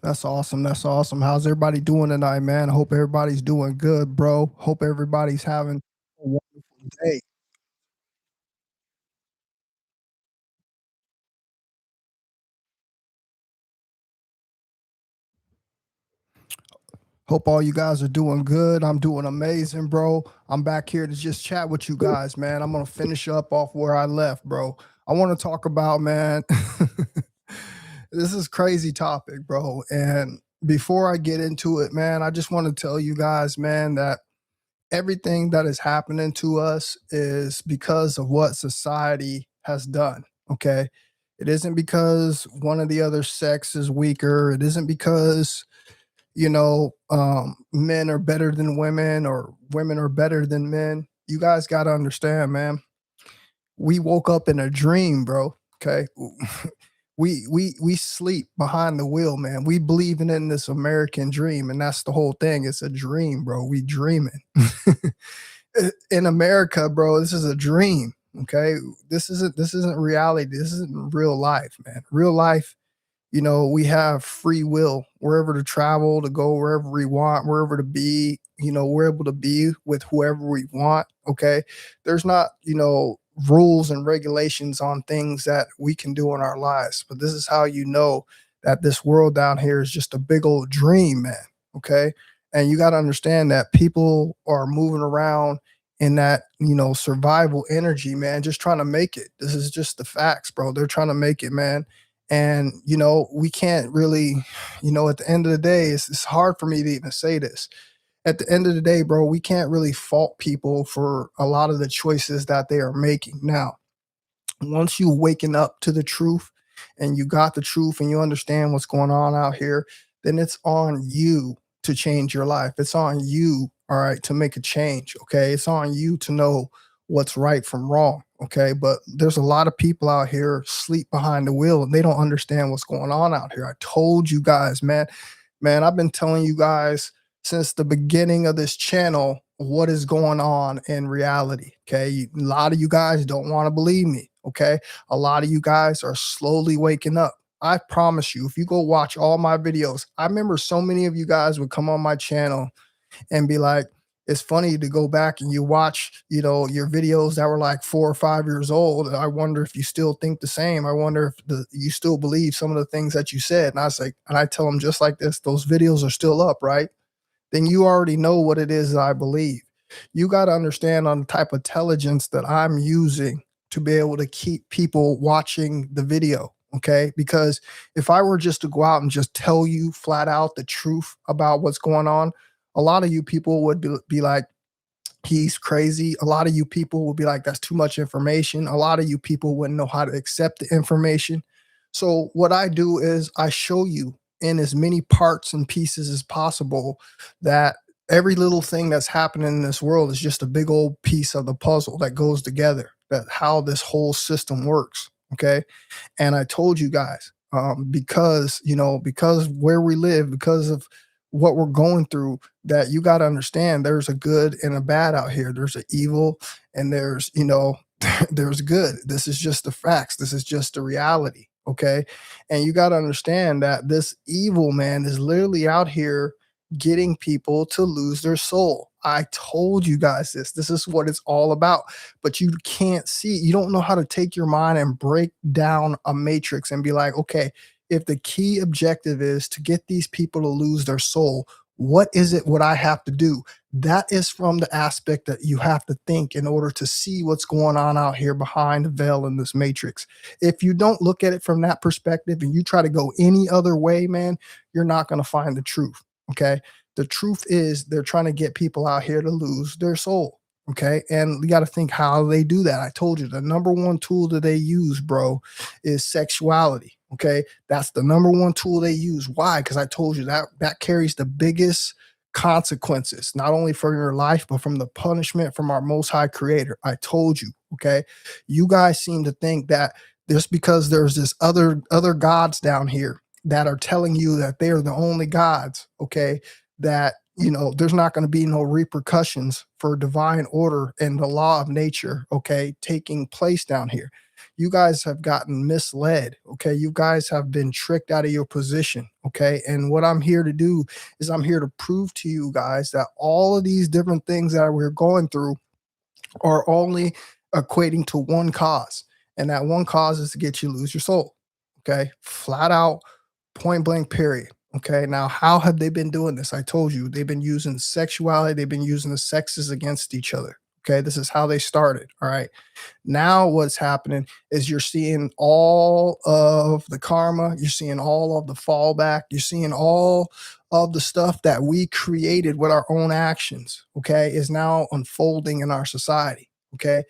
That's awesome. That's awesome. How's everybody doing tonight, man? I hope everybody's doing good, bro. Hope everybody's having a wonderful day. Hope all you guys are doing good. I'm doing amazing, bro. I'm back here to just chat with you guys, man. I'm gonna finish up off where I left, bro. I want to talk about, man. This is crazy topic, bro. And before I get into it, man, I just want to tell you guys, man, that everything that is happening to us is because of what society has done. Okay. It isn't because one of the other sex is weaker. It isn't because, men are better than women or women are better than men. You guys got to understand, man. We woke up in a dream, bro. Okay. We sleep behind the wheel, man. We believing in this American dream, and that's the whole thing. It's a dream, bro. We dreaming. In America, bro, this is a dream. Okay. This isn't reality. This isn't real life, man. Real life, we have free will wherever to travel, to go wherever we want, wherever to be. We're able to be with whoever we want. Okay. There's not, rules and regulations on things that we can do in our lives. But this is how you know that this world down here is just a big old dream, man. Okay. And you got to understand that people are moving around in that, survival energy, man, just trying to make it. This is just the facts, bro. They're trying to make it, man. And, we can't really, at the end of the day, it's hard for me to even say this. At the end of the day, bro, we can't really fault people for a lot of the choices that they are making. Now, once you waken up to the truth and you got the truth and you understand what's going on out here, then it's on you to change your life. It's on you, all right, to make a change. Okay. It's on you to know what's right from wrong. Okay. But there's a lot of people out here sleep behind the wheel and they don't understand what's going on out here. I told you guys, man. Man, I've been telling you guys since the beginning of this channel what is going on in reality. Okay. A lot of you guys don't want to believe me. Okay. A lot of you guys are slowly waking up. I promise you, if you go watch all my videos, I remember so many of you guys would come on my channel and be like, it's funny to go back and you watch, your videos that were like 4 or 5 years old. I wonder if you still think the same. I wonder if you still believe some of the things that you said. And I was like, and I tell them just like this, those videos are still up, right? Then you already know what it is that I believe. You got to understand on the type of intelligence that I'm using to be able to keep people watching the video. Okay. Because if I were just to go out and just tell you flat out the truth about what's going on, a lot of you people would be like, he's crazy. A lot of you people would be like, that's too much information. A lot of you people wouldn't know how to accept the information. So, what I do is I show you in as many parts and pieces as possible that every little thing that's happening in this world is just a big old piece of the puzzle that goes together, that how this whole system works. Okay. And I told you guys, because, because where we live, because of what we're going through, that you got to understand there's a good and a bad out here. There's an evil and there's, there's good. This is just the facts. This is just the reality. Okay. And you got to understand that this evil man is literally out here getting people to lose their soul. I told you guys this. This is what it's all about. But you can't see, you don't know how to take your mind and break down a matrix and be like, okay, if the key objective is to get these people to lose their soul, what is it what I have to do? That is from the aspect that you have to think in order to see what's going on out here behind the veil in this matrix. If you don't look at it from that perspective and you try to go any other way, man, you're not going to find the truth. Okay. The truth is they're trying to get people out here to lose their soul. Okay. And you got to think how they do that. I told you the number one tool that they use, bro, is sexuality. Okay. That's the number one tool they use. Why? Because I told you that carries the biggest consequences, not only for your life, but from the punishment from our most high creator. I told you. Okay. You guys seem to think that just because there's this other gods down here that are telling you that they are the only gods, okay, that there's not going to be no repercussions for divine order and the law of nature, okay, taking place down here. You guys have gotten misled. Okay. You guys have been tricked out of your position. Okay. And what I'm here to do is I'm here to prove to you guys that all of these different things that we're going through are only equating to one cause. And that one cause is to get you to lose your soul. Okay. Flat out, point blank, period. Okay. Now, how have they been doing this? I told you they've been using sexuality, they've been using the sexes against each other. Okay. This is how they started. All right. Now, what's happening is you're seeing all of the karma, you're seeing all of the fallback, you're seeing all of the stuff that we created with our own actions, okay, is now unfolding in our society. Okay.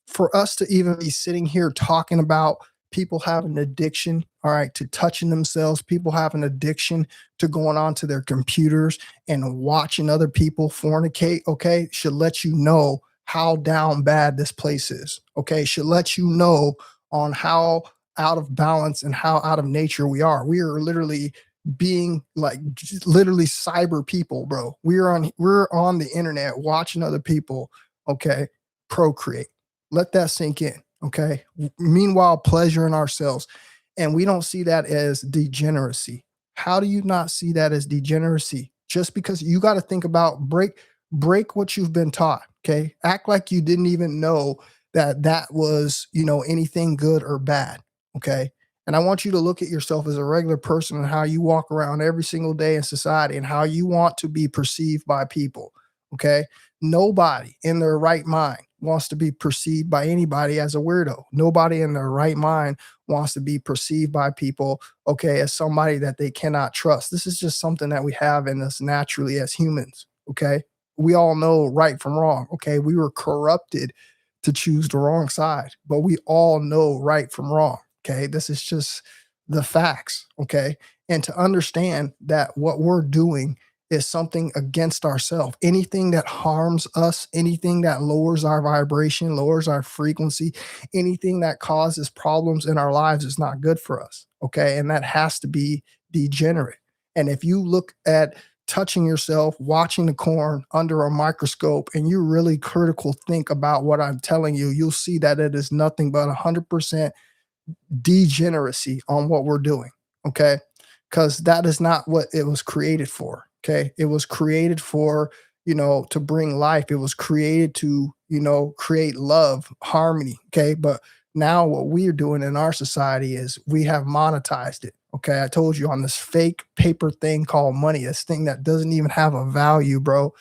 For us to even be sitting here talking about people having addiction, all right, to touching themselves, people having addiction to going onto their computers and watching other people fornicate, okay, should let you know how down bad this place is. Okay, should let you know on how out of balance and how out of nature we are. We are literally being like literally cyber people, bro. We're on the internet watching other people, okay, procreate. Let that sink in. Okay. Meanwhile, pleasuring ourselves. And we don't see that as degeneracy. How do you not see that as degeneracy? Just because you got to think about break what you've been taught. Okay. Act like you didn't even know that was, anything good or bad. Okay. And I want you to look at yourself as a regular person and how you walk around every single day in society and how you want to be perceived by people. Okay. Nobody in their right mind wants to be perceived by anybody as a weirdo. Nobody in their right mind wants to be perceived by people, okay, as somebody that they cannot trust. This is just something that we have in us naturally as humans, okay? We all know right from wrong, okay? We were corrupted to choose the wrong side, but we all know right from wrong, okay? This is just the facts, okay? And to understand that what we're doing is something against ourselves. Anything that harms us, anything that lowers our vibration, lowers our frequency, anything that causes problems in our lives is not good for us. Okay. And that has to be degenerate. And if you look at touching yourself, watching the corn under a microscope, and you really critical think about what I'm telling you, you'll see that it is nothing but 100% degeneracy on what we're doing. Okay. Because that is not what it was created for. Okay. It was created for, to bring life. It was created to, create love, harmony. Okay. But now what we are doing in our society is we have monetized it. Okay. I told you on this fake paper thing called money, this thing that doesn't even have a value, bro.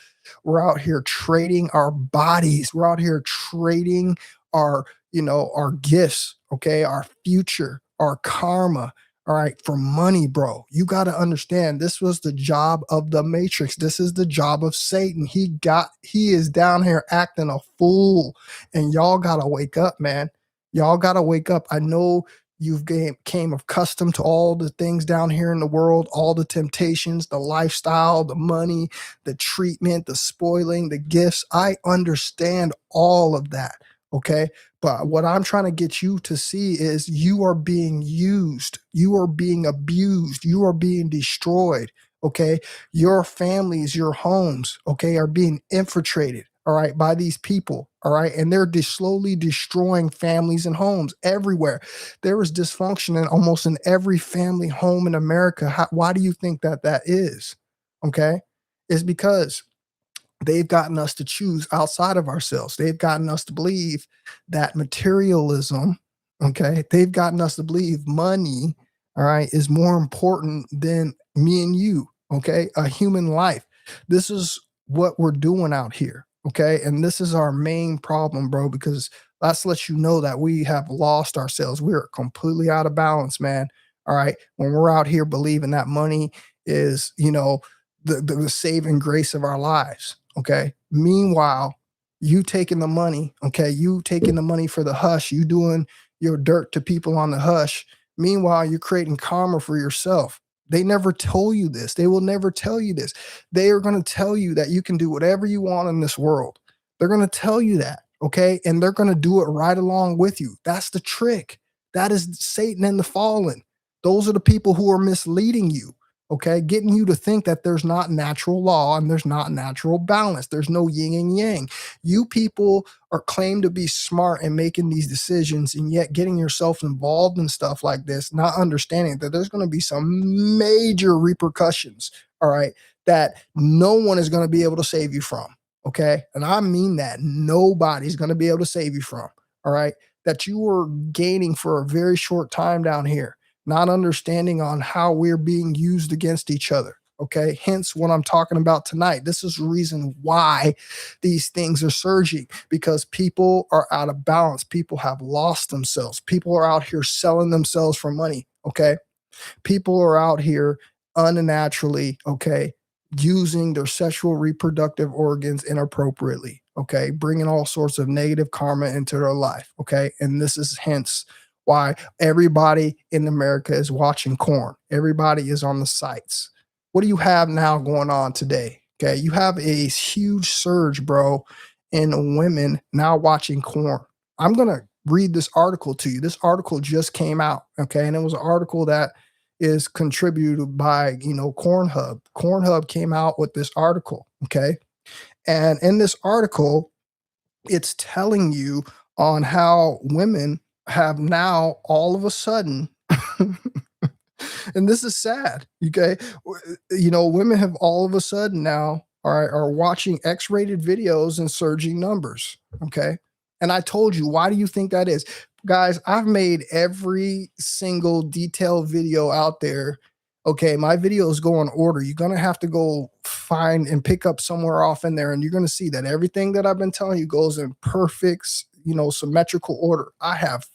We're out here trading our bodies. We're out here trading our, our gifts. Okay. Our future, our karma, all right, for money, bro. You got to understand this was the job of the Matrix. This is the job of Satan. He is down here acting a fool. And y'all got to wake up, man. Y'all got to wake up. I know you've came accustomed to all the things down here in the world, all the temptations, the lifestyle, the money, the treatment, the spoiling, the gifts. I understand all of that. Okay. But what I'm trying to get you to see is you are being used. You are being abused. You are being destroyed. Okay. Your families, your homes, okay, are being infiltrated. All right. By these people. All right. And they're slowly destroying families and homes everywhere. There is dysfunction in almost in every family home in America. Why do you think that is? Okay. It's because they've gotten us to choose outside of ourselves. They've gotten us to believe that materialism, okay, they've gotten us to believe money, all right, is more important than me and you, okay, a human life. This is what we're doing out here, okay, and this is our main problem, bro, because let's let you know that we have lost ourselves. We're completely out of balance, man. All right, when we're out here believing that money is, the saving grace of our lives. Okay. Meanwhile, you taking the money, okay, you taking the money for the hush, you doing your dirt to people on the hush. Meanwhile, you're creating karma for yourself. They never told you this. They will never tell you this. They are going to tell you that you can do whatever you want in this world. They're going to tell you that. Okay. And they're going to do it right along with you. That's the trick. That is Satan and the fallen. Those are the people who are misleading you. okay? Getting you to think that there's not natural law and there's not natural balance. There's no yin and yang. You people are claimed to be smart in making these decisions, and yet getting yourself involved in stuff like this, not understanding that there's going to be some major repercussions, all right, that no one is going to be able to save you from, okay? And I mean that. Nobody's going to be able to save you from, all right? That you are gaining for a very short time down here, not understanding on how we're being used against each other. Okay. Hence what I'm talking about tonight. This is the reason why these things are surging, because people are out of balance. People have lost themselves. People are out here selling themselves for money. Okay. People are out here unnaturally, okay, using their sexual reproductive organs inappropriately, okay, bringing all sorts of negative karma into their life, okay. And this is hence why everybody in America is watching corn. Everybody is on the sites. What do you have now going on today? Okay, you have a huge surge, bro, in women now watching corn. I'm gonna read this article to you. This article just came out, okay, and it was an article that is contributed by, Cornhub. Cornhub came out with this article, okay? And in this article, it's telling you on how women have now all of a sudden and this is sad, okay? Women have all of a sudden now are watching X-rated videos in surging numbers, okay? And I told you, why do you think that is? Guys, I've made every single detailed video out there. Okay, my videos go in order. You're gonna have to go find and pick up somewhere off in there, and you're gonna see that everything that I've been telling you goes in perfect, symmetrical order. I have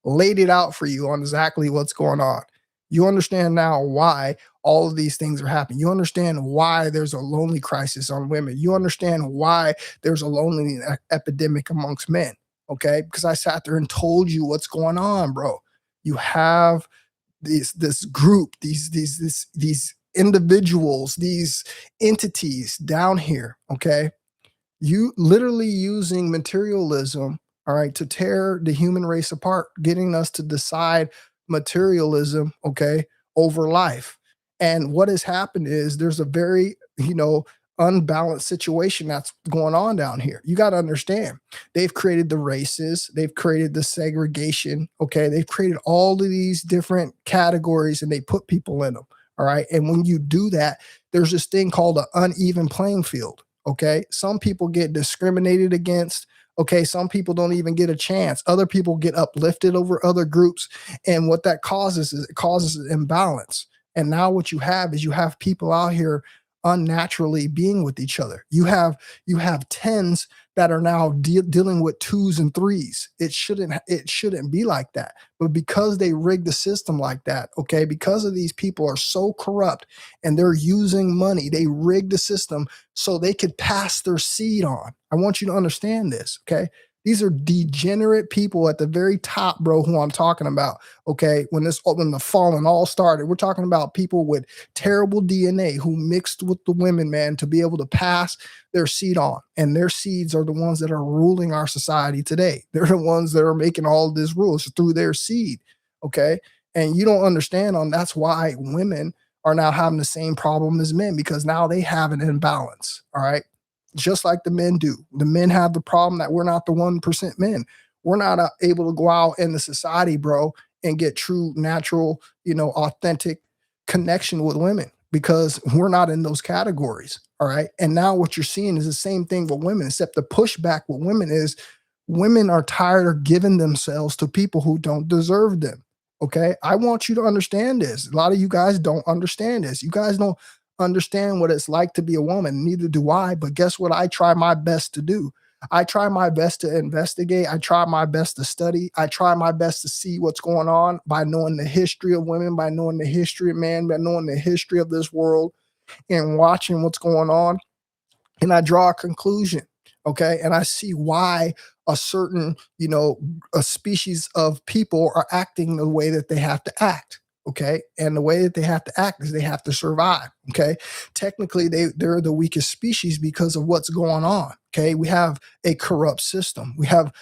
laid it out for you on exactly what's going on. You understand now why all of these things are happening. You understand why there's a lonely crisis on women. You understand why there's a lonely epidemic amongst men. Okay, because I sat there and told you what's going on, bro. You have this group, these individuals, these entities down here. Okay, you literally using materialism, all right, to tear the human race apart, getting us to decide materialism, okay, over life. And what has happened is there's a very, unbalanced situation that's going on down here. You got to understand, they've created the races, they've created the segregation, okay, they've created all of these different categories and they put people in them. All right. And when you do that, there's this thing called an uneven playing field. Okay. Some people get discriminated against. Okay. Some people don't even get a chance. Other people get uplifted over other groups. And what that causes is it causes an imbalance. And now what you have is you have people out here unnaturally being with each other. You have tens that are now dealing with twos and threes. It shouldn't be like that. But because they rig the system like that, okay, because of these people are so corrupt and they're using money, they rig the system so they could pass their seed on. I want you to understand this, okay? These are degenerate people at the very top, bro, who I'm talking about. Okay. When the fallen all started, we're talking about people with terrible DNA who mixed with the women, man, to be able to pass their seed on. And their seeds are the ones that are ruling our society today. They're the ones that are making all of these rules through their seed. Okay. And you don't understand that's why women are now having the same problem as men, because now they have an imbalance. All right. Just like the men do. The men have the problem that we're not the 1% men. We're not able to go out in the society, bro, and get true, natural, authentic connection with women because we're not in those categories. All right. And now what you're seeing is the same thing with women, except the pushback with women is women are tired of giving themselves to people who don't deserve them. Okay. I want you to understand this. A lot of you guys don't understand this. You guys don't understand what it's like to be a woman. Neither do I. But guess what? I try my best to do. I try my best to investigate. I try my best to study. I try my best to see what's going on by knowing the history of women, by knowing the history of man, by knowing the history of this world and watching what's going on. And I draw a conclusion. Okay. And I see why a certain, a species of people are acting the way that they have to act. Okay. And the way that they have to act is they have to survive. Okay. Technically, they're the weakest species because of what's going on. Okay. We have a corrupt system. We have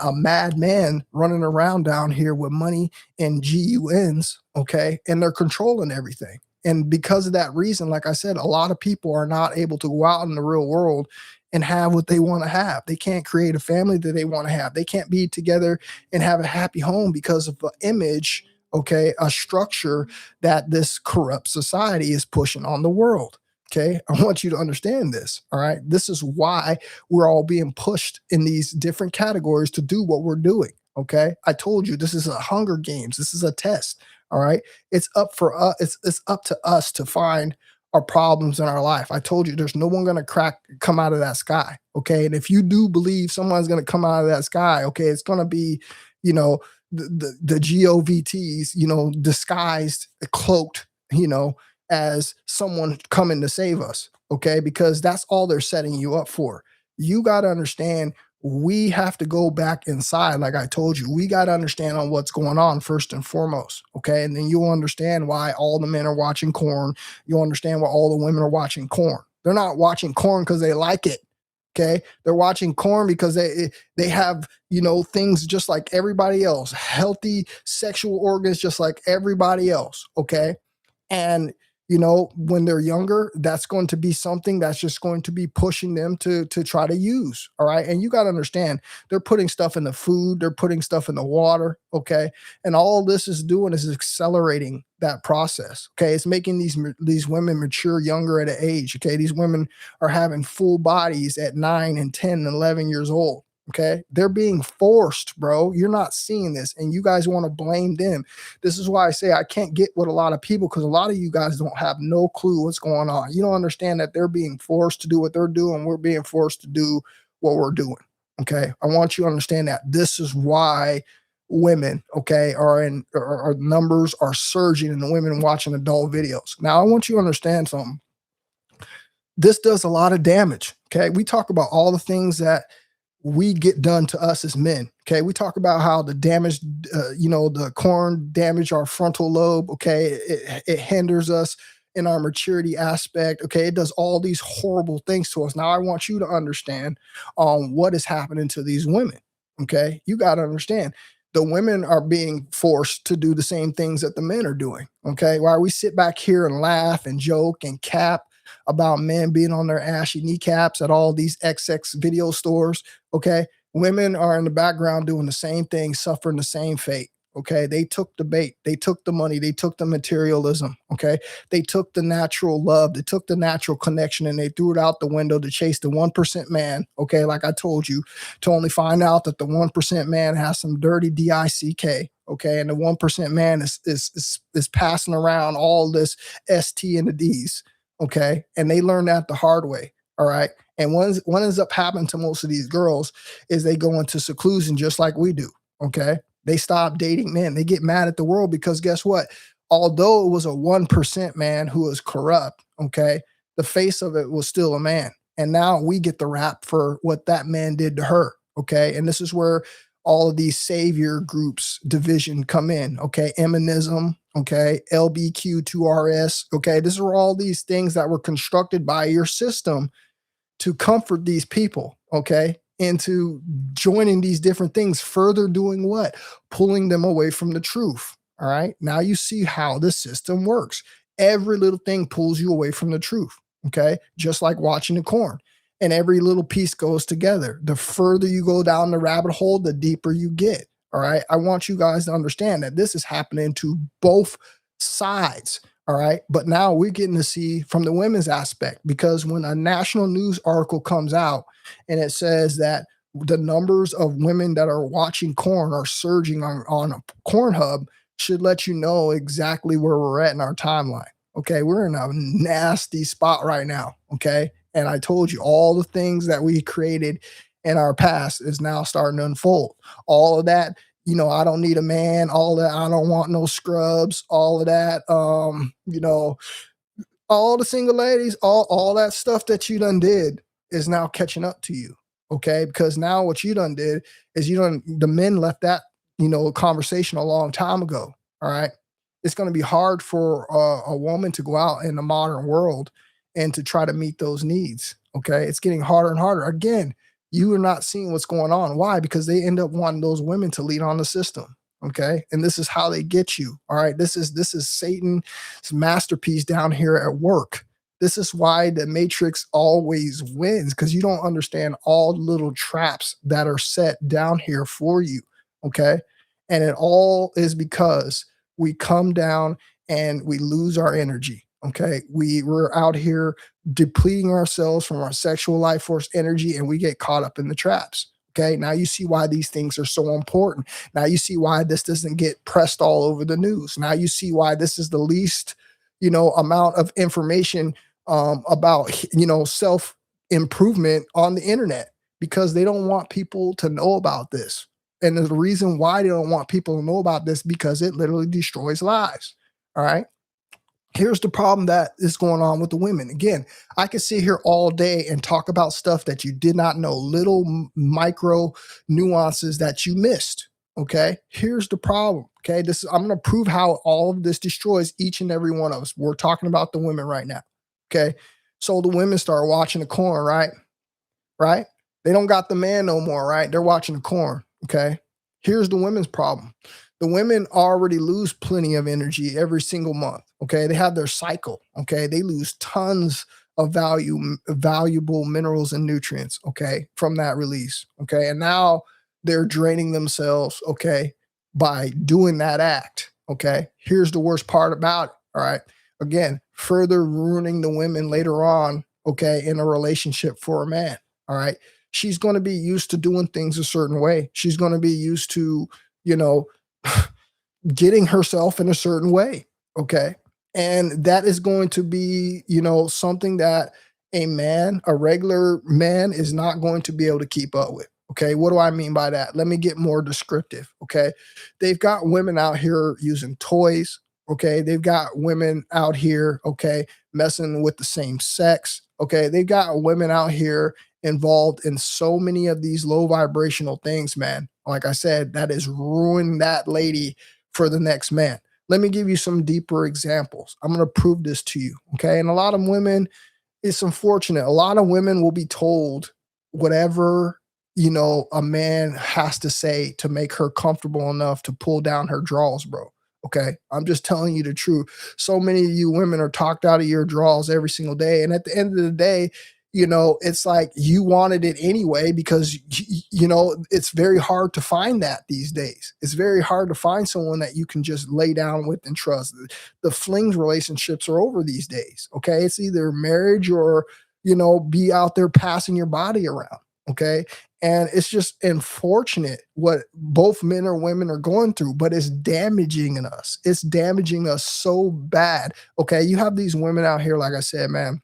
a madman running around down here with money and GUNs. Okay. And they're controlling everything. And because of that reason, like I said, a lot of people are not able to go out in the real world and have what they want to have. They can't create a family that they want to have. They can't be together and have a happy home because of the image, okay, a structure that this corrupt society is pushing on the world. Okay, I want you to understand this. All right, this is why we're all being pushed in these different categories to do what we're doing. Okay, I told you this is a Hunger Games. This is a test. All right, it's up for us. It's up to us to find our problems in our life. I told you there's no one going to come out of that sky. Okay, and if you do believe someone's going to come out of that sky, okay, it's going to be, you know, the GOVTs, you know, disguised, cloaked, you know, as someone coming to save us, okay? Because that's all they're setting you up for. You got to understand we have to go back inside. Like I told you, we got to understand on what's going on first and foremost, okay? And then you'll understand why all the men are watching corn. You'll understand why all the women are watching corn. They're not watching corn because they like it. Okay, they're watching corn because they have, you know, things just like everybody else, healthy sexual organs just like everybody else. Okay, and you know, when they're younger, that's going to be something that's just going to be pushing them to try to use. All right. And you got to understand, they're putting stuff in the food, they're putting stuff in the water. Okay. And all this is doing is accelerating that process. Okay. It's making these women mature younger at an age. Okay. These women are having full bodies at 9 and 10 and 11 years old. Okay. They're being forced, bro. You're not seeing this, and you guys want to blame them. This is why I say I can't get with a lot of people, because a lot of you guys don't have no clue what's going on. You don't understand that they're being forced to do what they're doing. We're being forced to do what we're doing. Okay. I want you to understand that this is why women, okay, our numbers are surging in the women watching adult videos. Now, I want you to understand something. This does a lot of damage. Okay. We talk about all the things that we get done to us as men. Okay. We talk about how the damage, you know, the corn damage our frontal lobe. Okay. It hinders us in our maturity aspect. Okay. It does all these horrible things to us. Now, I want you to understand what is happening to these women. Okay. You got to understand the women are being forced to do the same things that the men are doing. Okay. While we sit back here and laugh and joke and cap about men being on their ashy kneecaps at all these XX video stores. Okay. Women are in the background doing the same thing, suffering the same fate. Okay. They took the bait, they took the money, they took the materialism. Okay. They took the natural love, they took the natural connection, and they threw it out the window to chase the 1% man. Okay. Like I told you, to only find out that the 1% man has some dirty DICK. Okay. And the 1% man is passing around all this ST and the D's. Okay. And they learn that the hard way. All right. And what ends up happening to most of these girls is they go into seclusion just like we do. Okay. They stop dating men. They get mad at the world because guess what? Although it was a 1% man who was corrupt, okay, the face of it was still a man. And now we get the rap for what that man did to her. Okay. And this is where all of these savior groups division come in. Okay. Eminism. Okay. LBQ2RS. Okay. These are all these things that were constructed by your system to comfort these people. Okay. Into joining these different things, further doing what? Pulling them away from the truth. All right. Now you see how the system works. Every little thing pulls you away from the truth. Okay. Just like watching the corn. And every little piece goes together. The further you go down the rabbit hole, the deeper you get. All right. I want you guys to understand that this is happening to both sides. All right. But now we're getting to see from the women's aspect, because when a national news article comes out and it says that the numbers of women that are watching corn are surging on a Pornhub, should let you know exactly where we're at in our timeline. Okay. We're in a nasty spot right now. Okay. And I told you all the things that we created in our past is now starting to unfold. All of that, you know, I don't need a man, all that, I don't want no scrubs, all of that, you know, all the single ladies, all that stuff that you done did is now catching up to you. Okay. Because now what you done did is the men left that, you know, conversation a long time ago. All right. It's going to be hard for a woman to go out in the modern world and to try to meet those needs. Okay. It's getting harder and harder. Again, you are not seeing what's going on. Why? Because they end up wanting those women to lead on the system. Okay. And this is how they get you. All right. This is Satan's masterpiece down here at work. This is why the Matrix always wins, because you don't understand all the little traps that are set down here for you. Okay. And it all is because we come down and we lose our energy. Okay. We're out here depleting ourselves from our sexual life force energy, and we get caught up in the traps. Okay. Now you see why these things are so important. Now you see why this doesn't get pressed all over the news. Now you see why this is the least, amount of information about, self improvement on the internet, because they don't want people to know about this. And the reason why they don't want people to know about this, because it literally destroys lives. All right. Here's the problem that is going on with the women. Again, I could sit here all day and talk about stuff that you did not know, little micro nuances that you missed. Okay. Here's the problem. Okay. I'm going to prove how all of this destroys each and every one of us. We're talking about the women right now. Okay. So the women start watching the corn, right? Right. They don't got the man no more, right? They're watching the corn. Okay. Here's the women's problem. The women already lose plenty of energy every single month. Okay. They have their cycle. Okay. They lose tons of valuable minerals and nutrients. Okay. From that release. Okay. And now they're draining themselves. Okay. By doing that act. Okay. Here's the worst part about it. All right. Again, further ruining the women later on. Okay. In a relationship for a man. All right. She's going to be used to doing things a certain way. She's going to be used to, getting herself in a certain way. Okay. And that is going to be, something that a regular man is not going to be able to keep up with. Okay. What do I mean by that? Let me get more descriptive. Okay. They've got women out here using toys. Okay. They've got women out here, okay, messing with the same sex. Okay. They've got women out here involved in so many of these low vibrational things, man. Like I said, that is ruining that lady for the next man. Let me give you some deeper examples. I'm going to prove this to you. Okay. And a lot of women, it's unfortunate. A lot of women will be told whatever, a man has to say to make her comfortable enough to pull down her drawers, bro. Okay. I'm just telling you the truth. So many of you women are talked out of your drawers every single day. And at the end of the day, it's like you wanted it anyway, because, it's very hard to find that these days. It's very hard to find someone that you can just lay down with and trust. The flings relationships are over these days. Okay. It's either marriage or, be out there passing your body around. Okay. And it's just unfortunate what both men or women are going through, but it's damaging us. It's damaging us so bad. Okay. You have these women out here, like I said, man,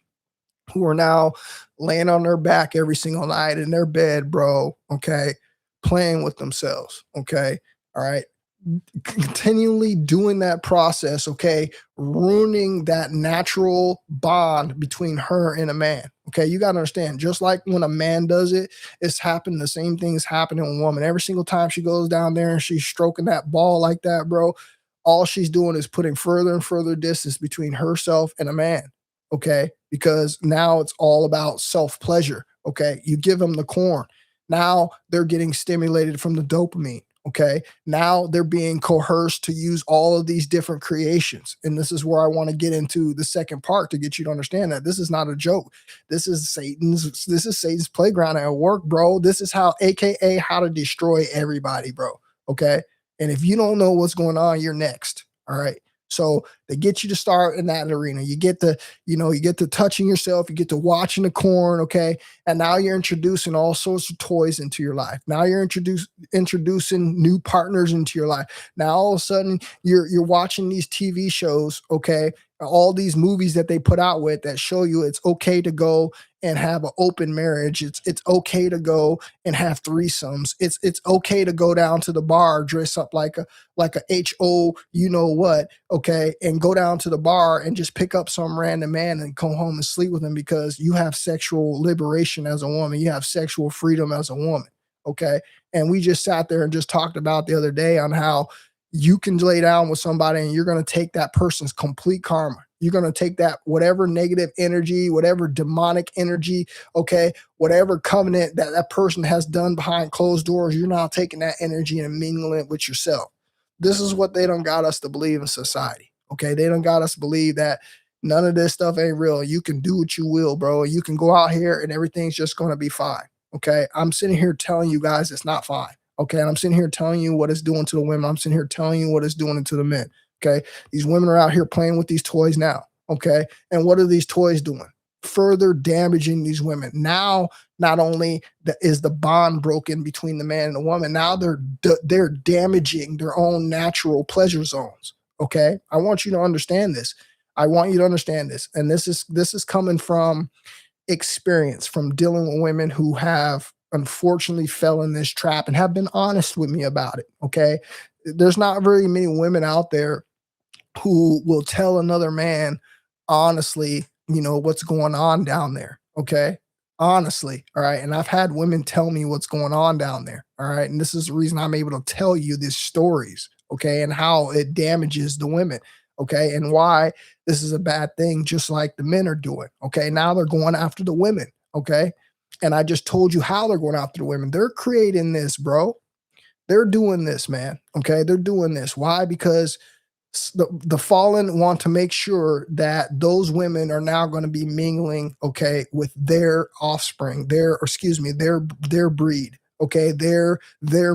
who are now laying on their back every single night in their bed, bro. Okay. Playing with themselves. Okay. All right. Continually doing that process. Okay. Ruining that natural bond between her and a man. Okay. You got to understand, just like when a man does it, it's happening. The same thing's happening with a woman. Every single time she goes down there and she's stroking that ball like that, bro, all she's doing is putting further and further distance between herself and a man. Okay. Because now it's all about self pleasure. Okay. You give them the corn. Now they're getting stimulated from the dopamine. Okay. Now they're being coerced to use all of these different creations. And this is where I want to get into the second part to get you to understand that this is not a joke. This is Satan's playground at work, bro. This is how to destroy everybody, bro. Okay. And if you don't know what's going on, you're next. All right. So they get you to start in that arena. You get to touching yourself, you get to watching the corn, okay? And now you're introducing all sorts of toys into your life. Now you're introducing new partners into your life. Now all of a sudden you're watching these TV shows, okay? All these movies that they put out with that show you it's okay to go and have an open marriage. It's okay to go and have threesomes. It's okay to go down to the bar, dress up like a HO, what, okay, and go down to the bar and just pick up some random man and come home and sleep with him because you have sexual liberation as a woman. You have sexual freedom as a woman, okay? And we just sat there and just talked about the other day on how you can lay down with somebody and you're going to take that person's complete karma. You're going to take that whatever negative energy, whatever demonic energy, okay, whatever covenant that person has done behind closed doors, you're now taking that energy and mingling it with yourself. This is what they done got us to believe in society. Okay. They done got us to believe that none of this stuff ain't real. You can do what you will, bro. You can go out here and everything's just going to be fine. Okay. I'm sitting here telling you guys it's not fine. Okay. And I'm sitting here telling you what it's doing to the women. I'm sitting here telling you what it's doing to the men. Okay. These women are out here playing with these toys now. Okay. And what are these toys doing? Further damaging these women. Now, not only is the bond broken between the man and the woman, now they're damaging their own natural pleasure zones. Okay. I want you to understand this. I want you to understand this. And this is coming from experience, from dealing with women who have unfortunately fell in this trap and have been honest with me about it. Okay. There's not very many women out there who will tell another man honestly, what's going on down there. Okay. Honestly. All right. And I've had women tell me what's going on down there. All right. And this is the reason I'm able to tell you these stories. Okay. And how it damages the women. Okay. And why this is a bad thing, just like the men are doing. Okay. Now they're going after the women. Okay. And I just told you how they're going after the women. They're creating this, bro. They're doing this, man. Okay. They're doing this. Why? Because the fallen want to make sure that those women are now going to be mingling, okay, with their offspring, their breed, okay, their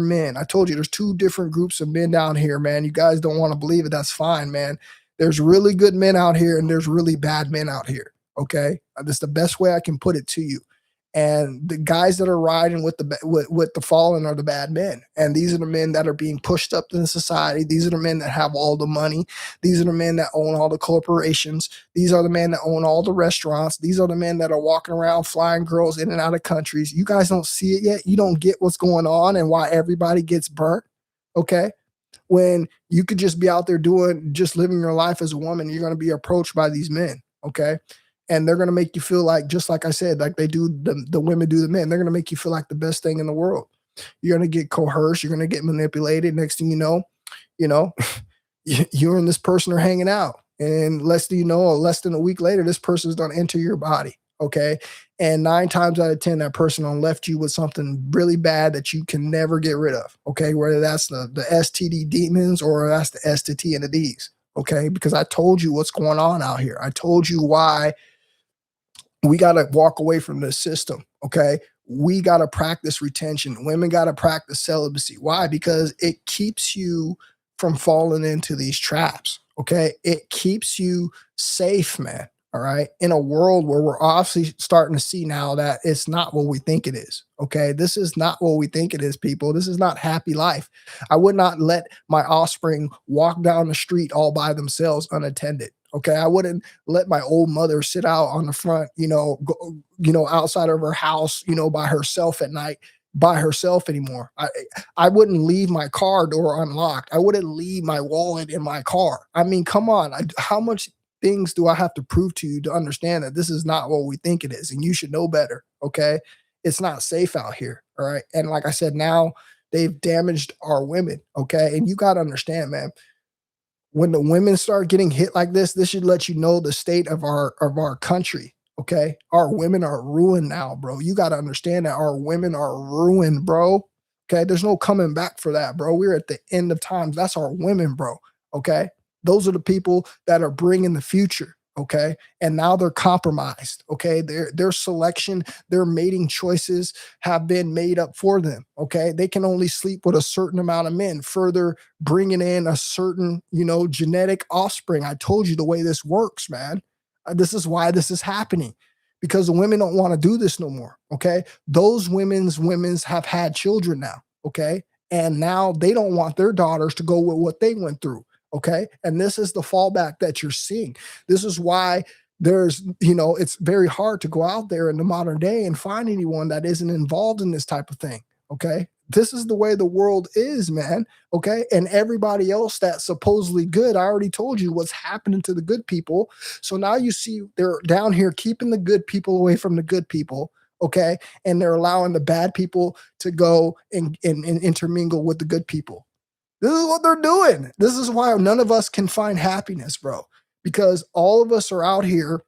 men. I told you there's two different groups of men down here, man. You guys don't want to believe it. That's fine, man. There's really good men out here and there's really bad men out here, okay? That's the best way I can put it to you. And the guys that are riding with the fallen are the bad men. And these are the men that are being pushed up in society. These are the men that have all the money. These are the men that own all the corporations. These are the men that own all the restaurants. These are the men that are walking around flying girls in and out of countries. You guys don't see it yet. You don't get what's going on and why everybody gets burnt. Okay. When you could just be out there just living your life as a woman, you're going to be approached by these men. Okay. And they're going to make you feel like, just like I said, like they do, the women do the men. They're going to make you feel like the best thing in the world. You're going to get coerced. You're going to get manipulated. Next thing you know, you and this person are hanging out. And less than a week later, this person's going to enter your body. Okay. And 9 times out of 10, that person on left you with something really bad that you can never get rid of. Okay. Whether that's the STD demons or that's the S to T and the D's. Okay. Because I told you what's going on out here. I told you why we got to walk away from this system. Okay. We got to practice retention. Women got to practice celibacy. Why? Because it keeps you from falling into these traps. Okay. It keeps you safe, man. All right. In a world where we're obviously starting to see now that it's not what we think it is. Okay. This is not what we think it is, people. This is not happy life. I would not let my offspring walk down the street all by themselves unattended. Okay. I wouldn't let my old mother sit out on the front, outside of her house, by herself at night, by herself anymore. I wouldn't leave my car door unlocked. I wouldn't leave my wallet in my car. I mean, come on. How much things do I have to prove to you to understand that this is not what we think it is? And you should know better. Okay. It's not safe out here. All right. And like I said, now they've damaged our women. Okay. And you got to understand, man, when the women start getting hit like this should let you know the state of our country. Okay. Our women are ruined now, bro. You got to understand that our women are ruined, bro. Okay. There's no coming back for that, bro. We're at the end of times. That's our women, bro. Okay. Those are the people that are bringing the future. Okay. And now they're compromised. Okay. Their selection, their mating choices have been made up for them. Okay. They can only sleep with a certain amount of men, further bringing in a certain, genetic offspring. I told you the way this works, man. This is why this is happening, because the women don't want to do this no more. Okay. Those women's have had children now. Okay. And now they don't want their daughters to go with what they went through. Okay. And this is the fallback that you're seeing. This is why it's very hard to go out there in the modern day and find anyone that isn't involved in this type of thing. Okay. This is the way the world is, man. Okay. And everybody else that's supposedly good, I already told you what's happening to the good people. So now you see they're down here keeping the good people away from the good people. Okay. And they're allowing the bad people to go and intermingle with the good people. This is what they're doing. This is why none of us can find happiness, bro, because all of us are out here,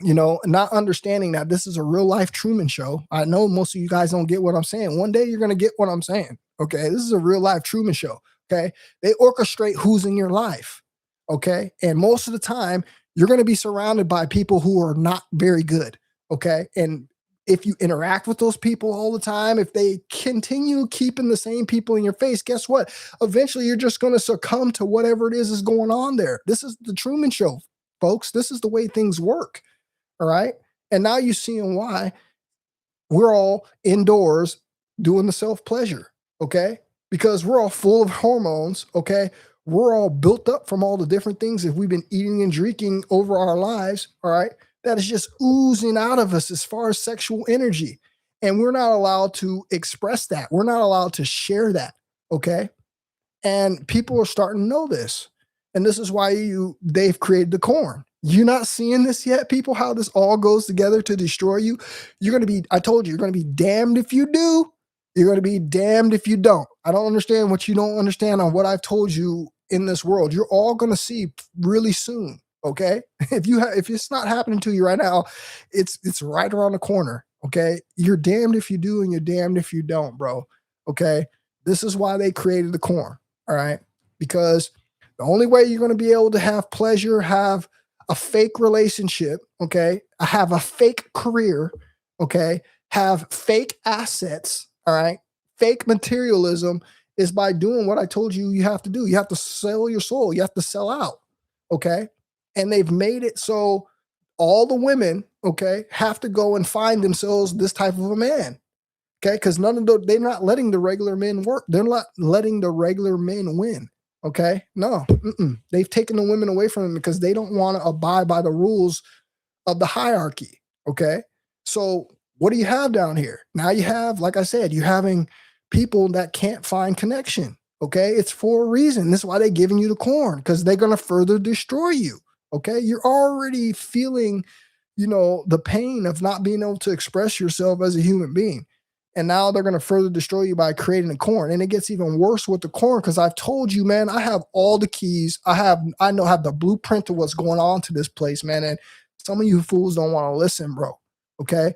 not understanding that this is a real life Truman Show. I know most of you guys don't get what I'm saying. One day you're going to get what I'm saying. Okay. This is a real life Truman Show. Okay. They orchestrate who's in your life. Okay. And most of the time, you're going to be surrounded by people who are not very good. Okay. And if you interact with those people all the time, if they continue keeping the same people in your face, guess what? Eventually, you're just going to succumb to whatever it is going on there. This is the Truman Show, folks. This is the way things work. All right. And now you're seeing why we're all indoors doing the self-pleasure. Okay. Because we're all full of hormones. Okay. We're all built up from all the different things that we've been eating and drinking over our lives. All right. That is just oozing out of us as far as sexual energy. And we're not allowed to express that. We're not allowed to share that. Okay. And people are starting to know this. And this is why they've created the corn. You're not seeing this yet, people, how this all goes together to destroy you. You're going to be, I told you, you're going to be damned if you do. You're going to be damned if you don't. I don't understand what you don't understand on what I've told you in this world. You're all going to see really soon. Okay. If it's not happening to you right now, it's right around the corner. Okay. You're damned if you do and you're damned if you don't, bro. Okay. This is why they created the corn. All right. Because the only way you're going to be able to have pleasure, have a fake relationship. Okay. Have a fake career. Okay. Have fake assets. All right. Fake materialism is by doing what I told you you have to do. You have to sell your soul. You have to sell out. Okay. And they've made it so all the women, okay, have to go and find themselves this type of a man. Okay. Because they're not letting the regular men work. They're not letting the regular men win. Okay. No, they've taken the women away from them because they don't want to abide by the rules of the hierarchy. Okay. So what do you have down here? Now you have, like I said, you're having people that can't find connection. Okay. It's for a reason. This is why they're giving you the corn, because they're going to further destroy you. Okay. You're already feeling, the pain of not being able to express yourself as a human being. And now they're going to further destroy you by creating the corn. And it gets even worse with the corn, because I've told you, man, I have all the keys. I have the blueprint to what's going on to this place, man. And some of you fools don't want to listen, bro. Okay.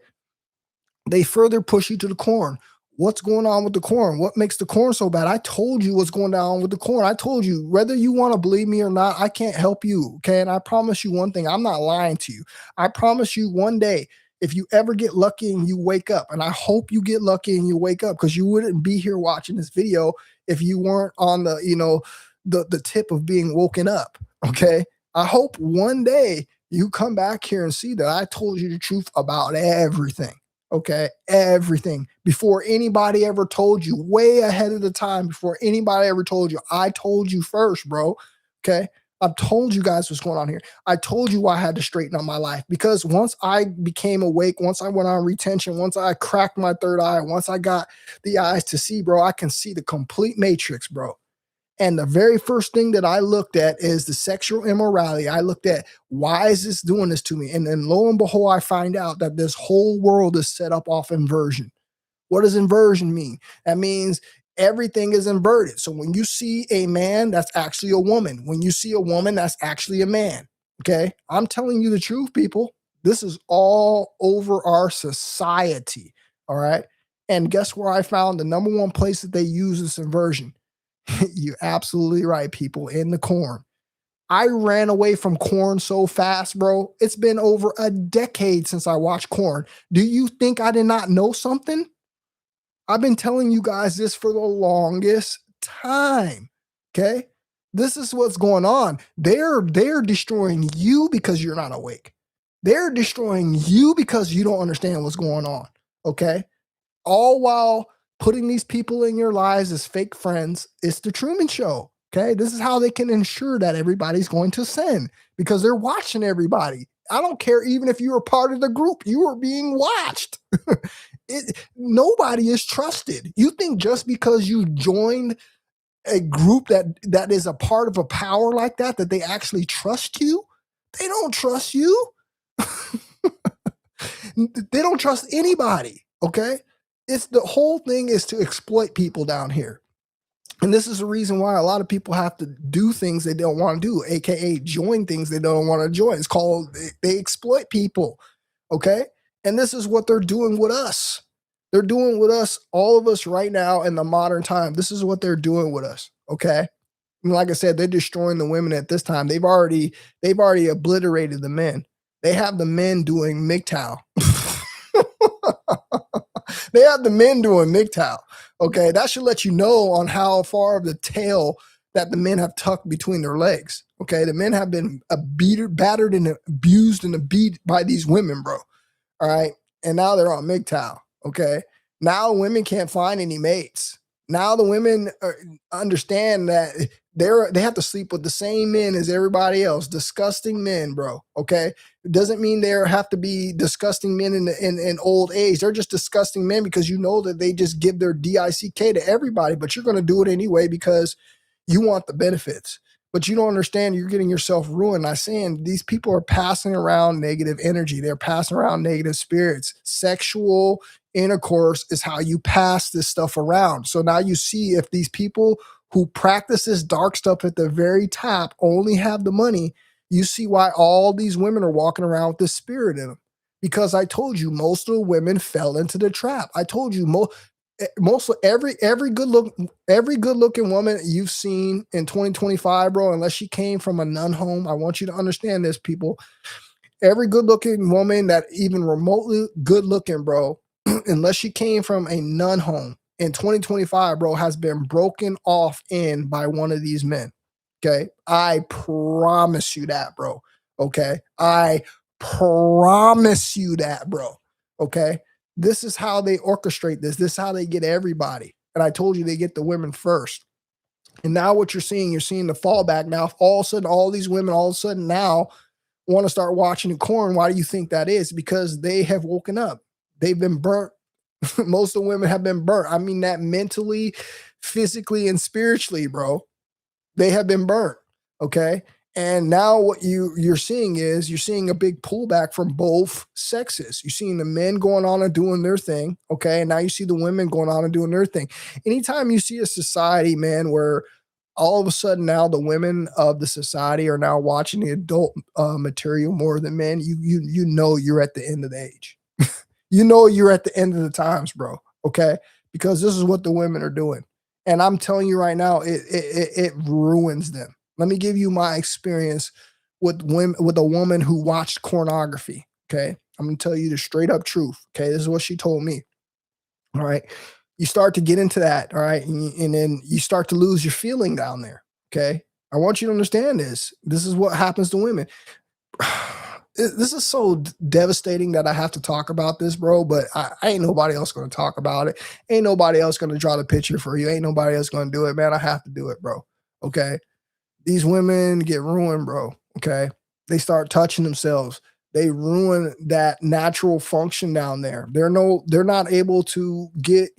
They further push you to the corn. What's going on with the corn? What makes the corn so bad? I told you what's going on with the corn. I told you, whether you want to believe me or not, I can't help you. Okay. And I promise you one thing, I'm not lying to you. I promise you one day, if you ever get lucky and you wake up, and I hope you get lucky and you wake up, because you wouldn't be here watching this video if you weren't on the tip of being woken up. Okay. I hope one day you come back here and see that I told you the truth about everything. Okay. Everything, before anybody ever told you, way ahead of the time, before anybody ever told you. I told you first, bro. Okay. I've told you guys what's going on here. I told you I had to straighten up my life, because once I became awake, once I went on retention, once I cracked my third eye, once I got the eyes to see, bro, I can see the complete matrix, bro. And the very first thing that I looked at is the sexual immorality. I looked at, why is this doing this to me? And then lo and behold, I find out that this whole world is set up off inversion. What does inversion mean? That means everything is inverted. So when you see a man, that's actually a woman. When you see a woman, that's actually a man. Okay. I'm telling you the truth, people. This is all over our society. All right. And guess where I found the number one place that they use this inversion? You're absolutely right, people. In the corn. I ran away from corn so fast, bro. It's been over a decade since I watched corn. Do you think I did not know something? I've been telling you guys this for the longest time. Okay. This is what's going on. They're destroying you because you're not awake. They're destroying you because you don't understand what's going on. Okay. All while putting these people in your lives as fake friends. It's the Truman Show. Okay. This is how they can ensure that everybody's going to sin, because they're watching everybody. I don't care. Even if you're a part of the group, you are being watched. Nobody is trusted. You think just because you joined a group that is a part of a power like that they actually trust you? They don't trust you. They don't trust anybody. Okay. It's the whole thing is to exploit people down here. And this is the reason why a lot of people have to do things they don't want to do, AKA join things they don't want to join. It's called, they exploit people. Okay. And this is what they're doing with us. They're doing with us, all of us right now in the modern time. This is what they're doing with us. Okay. And like I said, they're destroying the women at this time. They've already obliterated the men. They have the men doing MGTOW. They have the men doing MGTOW. Okay. That should let you know on how far of the tail that the men have tucked between their legs. Okay. The men have been battered and abused and beat by these women, bro. All right. And now they're on MGTOW. Okay. Now women can't find any mates. Now the women understand that they have to sleep with the same men as everybody else. Disgusting men, bro. Okay. It doesn't mean they have to be disgusting men in old age. They're just disgusting men because you know that they just give their DICK to everybody, but you're going to do it anyway because you want the benefits. But you don't understand, you're getting yourself ruined. I'm saying these people are passing around negative energy. They're passing around negative spirits. Sexual intercourse is how you pass this stuff around. So now you see if these people who practice this dark stuff at the very top only have the money, you see why all these women are walking around with this spirit in them. Because I told you, most of the women fell into the trap. I told you, most of every good looking woman you've seen in 2025, bro, unless she came from a nun home. I want you to understand this, people. Every good looking woman that even remotely good looking, bro, unless she came from a nun home in 2025, bro, has been broken off in by one of these men. Okay. I promise you that, bro. Okay. I promise you that, bro. Okay. This is how they orchestrate this. This is how they get everybody. And I told you they get the women first. And now what you're seeing the fallback. Now, if all of a sudden, all these women all of a sudden now want to start watching the corn, why do you think that is? Because they have woken up. They've been burnt. Most of the women have been burnt. I mean that mentally, physically, and spiritually, bro. They have been burnt. Okay. And now what you're seeing is you're seeing a big pullback from both sexes. You're seeing the men going on and doing their thing. Okay. And now you see the women going on and doing their thing. Anytime you see a society, man, where all of a sudden now the women of the society are now watching the adult material more than men, you know you're at the end of the age. You know you're at the end of the times, bro. Okay. Because this is what the women are doing. And I'm telling you right now, it ruins them. Let me give you my experience with women, with a woman who watched pornography. Okay. I'm going to tell you the straight up truth. Okay. This is what she told me. All right. You start to get into that. All right. And then you start to lose your feeling down there. Okay. I want you to understand this. This is what happens to women. This is so devastating that I have to talk about this, bro, but I ain't nobody else going to talk about it. Ain't nobody else going to draw the picture for you. Ain't nobody else going to do it, man. I have to do it, bro. Okay. These women get ruined, bro. Okay. They start touching themselves. They ruin that natural function down there. They're not able to get,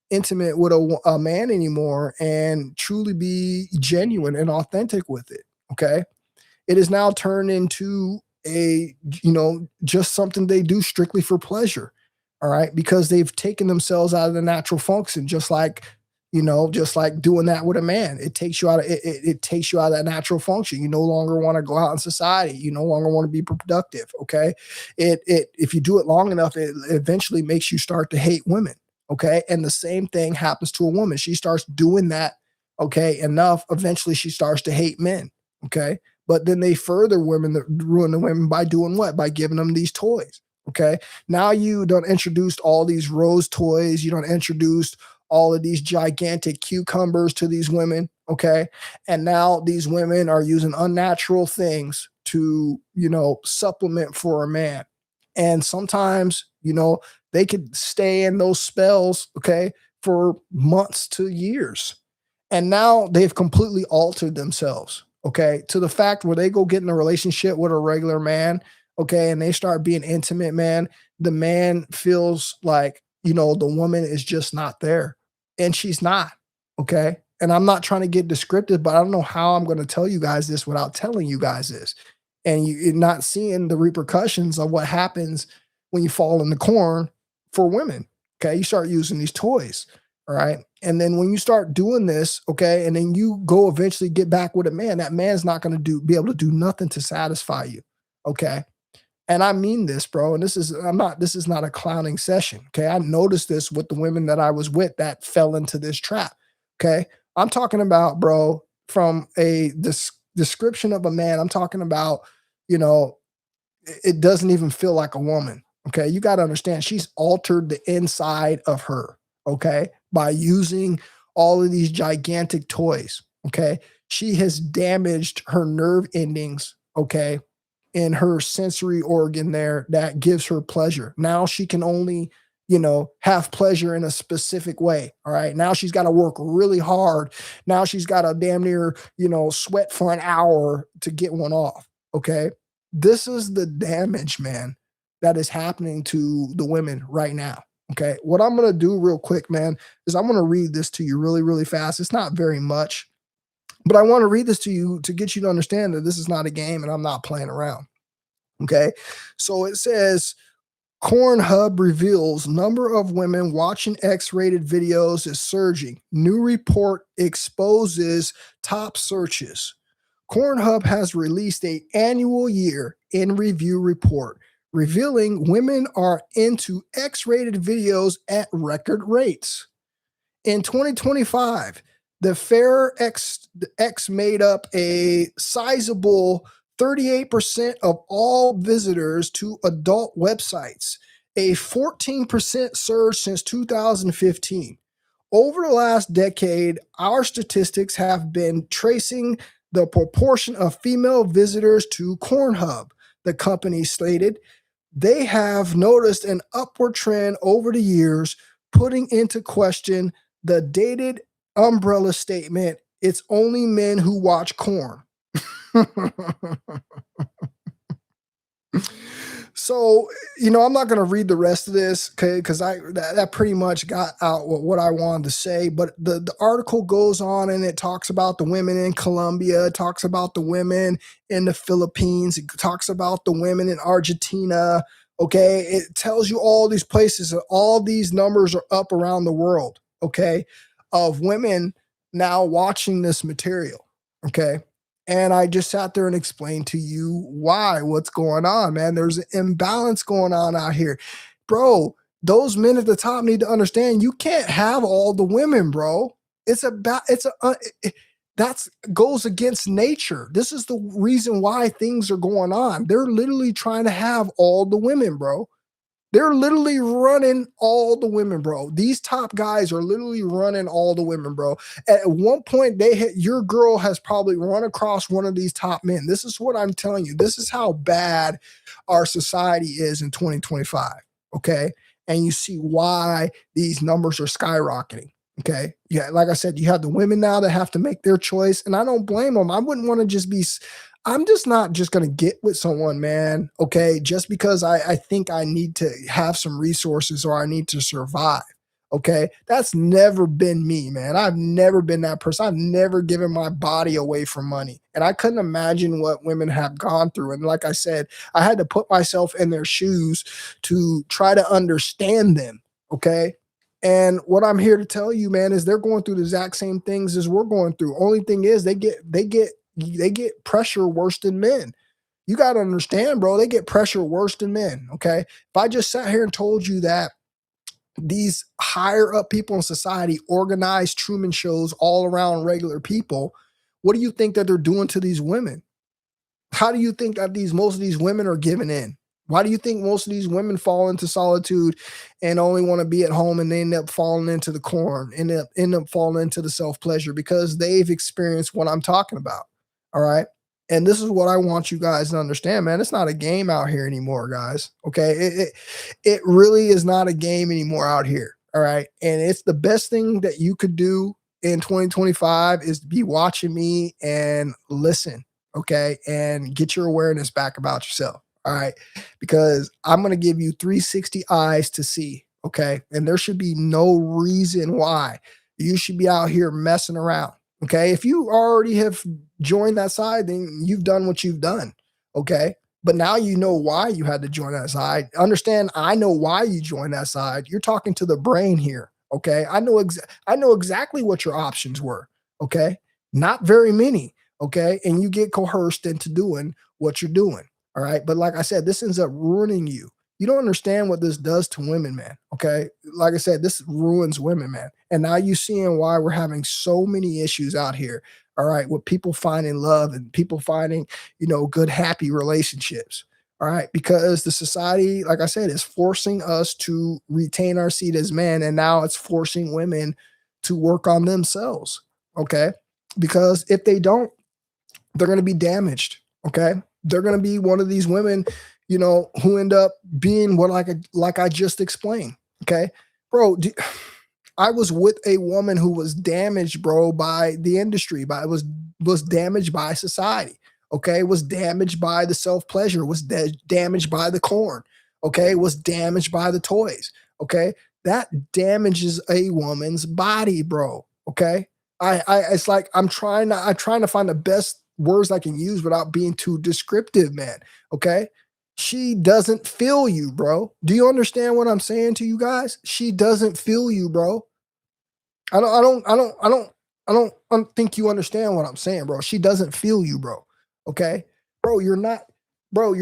intimate with a man anymore and truly be genuine and authentic with it. Okay. It is now turned into just something they do strictly for pleasure. All right. Because they've taken themselves out of the natural function, just like doing that with a man. It takes you out of it takes you out of that natural function. You no longer want to go out in society. You no longer want to be productive. Okay. If you do it long enough, it eventually makes you start to hate women. Okay. And the same thing happens to a woman. She starts doing that. Okay. Enough. Eventually she starts to hate men. Okay. But then they further ruin the women by doing what? By giving them these toys. Okay. Now you don't introduce all these rose toys. You don't introduce all of these gigantic cucumbers to these women. Okay. And now these women are using unnatural things to, supplement for a man. And sometimes, they could stay in those spells, okay, for months to years. And now they've completely altered themselves. Okay, to the fact where they go get in a relationship with a regular man, okay, and they start being intimate, man, the man feels like, the woman is just not there. And she's not, okay? And I'm not trying to get descriptive, but I don't know how I'm going to tell you guys this without telling you guys this. And you're not seeing the repercussions of what happens when you fall in the corn for women, okay? You start using these toys. All right. And then when you start doing this, okay, and then you go eventually get back with a man, that man's not going to be able to do nothing to satisfy you. Okay. And I mean this, bro. And this is not a clowning session. Okay. I noticed this with the women that I was with that fell into this trap. Okay. I'm talking about, bro, from a description of a man. I'm talking about, you know, it doesn't even feel like a woman. Okay. You got to understand she's altered the inside of her. Okay. By using all of these gigantic toys. Okay. She has damaged her nerve endings. Okay. In her sensory organ there that gives her pleasure. Now she can only, have pleasure in a specific way. All right. Now she's got to work really hard. Now she's got to damn near, sweat for an hour to get one off. Okay. This is the damage, man, that is happening to the women right now. Okay. What I'm going to do real quick, man, is I'm going to read this to you really, really fast. It's not very much, but I want to read this to you to get you to understand that this is not a game and I'm not playing around. Okay. So it says, Pornhub reveals number of women watching X-rated videos is surging. New report exposes top searches. Pornhub has released an annual year in review report revealing women are into X-rated videos at record rates. In 2025, the Fair X made up a sizable 38% of all visitors to adult websites, a 14% surge since 2015. Over the last decade, our statistics have been tracing the proportion of female visitors to Pornhub, the company stated. They have noticed an upward trend over the years, putting into question the dated umbrella statement, it's only men who watch porn. So, I'm not going to read the rest of this because that pretty much got out what I wanted to say. But the article goes on and it talks about the women in Colombia, it talks about the women in the Philippines, it talks about the women in Argentina. Okay, it tells you all these places, and all these numbers are up around the world. Okay, of women now watching this material. Okay. And I just sat there and explained to you what's going on, man. There's an imbalance going on out here. Bro, those men at the top need to understand you can't have all the women, bro. That goes against nature. This is the reason why things are going on. They're literally trying to have all the women, bro. They're literally running all the women, bro. These top guys are literally running all the women, bro. At one point, your girl has probably run across one of these top men. This is what I'm telling you. This is how bad our society is in 2025. Okay. And you see why these numbers are skyrocketing. Okay. Yeah. Like I said, you have the women now that have to make their choice. And I don't blame them. I wouldn't want to just be. I'm just not just going to get with someone, man, okay, just because I think I need to have some resources or I need to survive, okay? That's never been me, man. I've never been that person. I've never given my body away for money. And I couldn't imagine what women have gone through. And like I said, I had to put myself in their shoes to try to understand them, okay? And what I'm here to tell you, man, is they're going through the exact same things as we're going through. Only thing is they get pressure worse than men. You got to understand, bro, they get pressure worse than men. Okay. If I just sat here and told you that these higher up people in society organize Truman shows all around regular people, what do you think that they're doing to these women? How do you think that most of these women are giving in? Why do you think most of these women fall into solitude and only want to be at home and they end up falling into the corn, end up falling into the self-pleasure because they've experienced what I'm talking about. All right. And this is what I want you guys to understand, man. It's not a game out here anymore, guys. Okay. It really is not a game anymore out here. All right. And it's the best thing that you could do in 2025 is to be watching me and listen. Okay. And get your awareness back about yourself. All right. Because I'm going to give you 360 eyes to see. Okay. And there should be no reason why you should be out here messing around. Okay. If you already have joined that side, then you've done what you've done. Okay. But now you know why you had to join that side. Understand, I know why you joined that side. You're talking to the brain here. Okay. I know exactly what your options were. Okay. Not very many. Okay. And you get coerced into doing what you're doing. All right. But like I said, this ends up ruining you. You don't understand what this does to women, man. Okay. Like I said, this ruins women, man. And now you seeing why we're having so many issues out here. All right. With people finding love and people finding, good, happy relationships. All right. Because the society, like I said, is forcing us to retain our seat as men. And now it's forcing women to work on themselves. Okay. Because if they don't, they're going to be damaged. Okay. They're going to be one of these women, who end up being what like I just explained. Okay. Bro, I was with a woman who was damaged, bro, by the industry, was damaged by society. Okay. Was damaged by the self-pleasure, was damaged by the corn. Okay. Was damaged by the toys. Okay. That damages a woman's body, bro. Okay. It's like I'm trying to find the best words I can use without being too descriptive, man. Okay. She doesn't feel you, bro. Do you understand what I'm saying to you guys? She doesn't feel you, bro. I don't think you understand what I'm saying, bro. She doesn't feel you, bro. Okay. Bro, bro,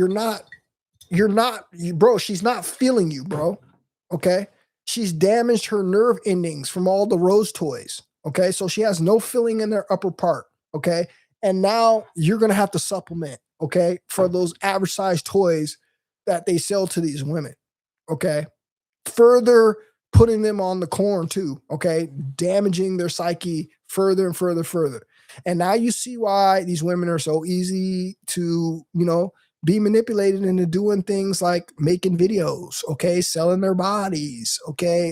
she's not feeling you, bro. Okay. She's damaged her nerve endings from all the rose toys. Okay. So she has no feeling in her upper part. Okay. And now you're going to have to supplement, okay, for those average size toys that they sell to these women. Okay. Further putting them on the corn too. Okay. Damaging their psyche further and further. And now you see why these women are so easy to, be manipulated into doing things like making videos, okay, selling their bodies, okay,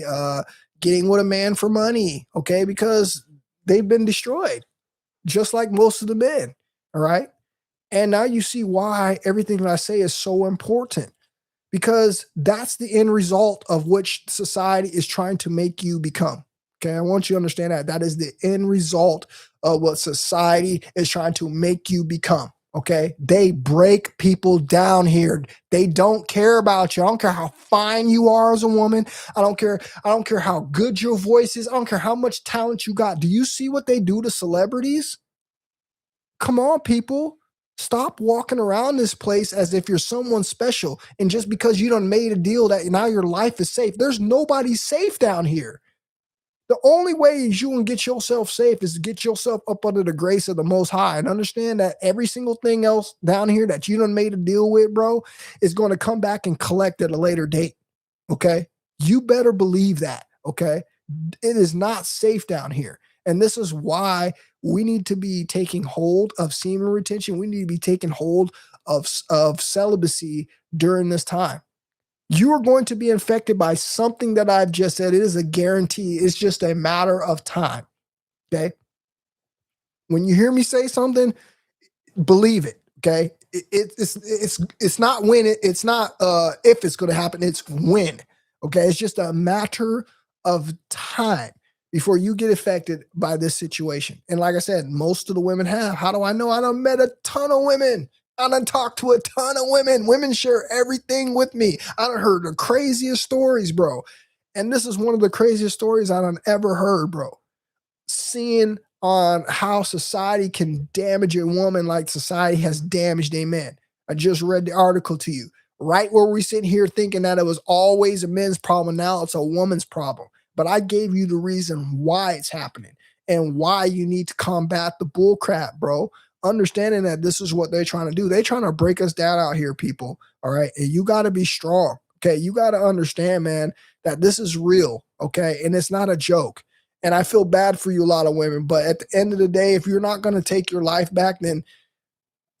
getting with a man for money, okay, because they've been destroyed, just like most of the men. All right. And now you see why everything that I say is so important, because that's the end result of which society is trying to make you become. Okay. I want you to understand that that is the end result of what society is trying to make you become. Okay. They break people down here. They don't care about you. I don't care how fine you are as a woman. I don't care how good your voice is. I don't care how much talent you got. Do you see what they do to celebrities? Come on, people. Stop walking around this place as if you're someone special. And just because you done made a deal that now your life is safe, there's nobody safe down here. The only way you can get yourself safe is to get yourself up under the grace of the Most High and understand that every single thing else down here that you done made a deal with, bro, is going to come back and collect at a later date. Okay. You better believe that. Okay. It is not safe down here. And this is why we need to be taking hold of semen retention. We need to be taking hold of celibacy during this time. You are going to be infected by something that I've just said. It is a guarantee. It's just a matter of time. Okay. When you hear me say something, believe it. Okay. It's not when it's not if it's going to happen. It's when. Okay. It's just a matter of time before you get affected by this situation. And like I said, most of the women have. How do I know? I done met a ton of women. I done talked to a ton of women. Women share everything with me. I done heard the craziest stories, bro. And this is one of the craziest stories I done ever heard, bro. Seeing on how society can damage a woman like society has damaged a man. I just read the article to you. Right where we sit here thinking that it was always a men's problem, now it's a woman's problem. But I gave you the reason why it's happening and why you need to combat the bull crap, bro. Understanding that this is what they're trying to do. They're trying to break us down out here, people. All right. And you got to be strong. Okay. You got to understand, man, that this is real. Okay. And it's not a joke. And I feel bad for you, a lot of women. But at the end of the day, if you're not going to take your life back, then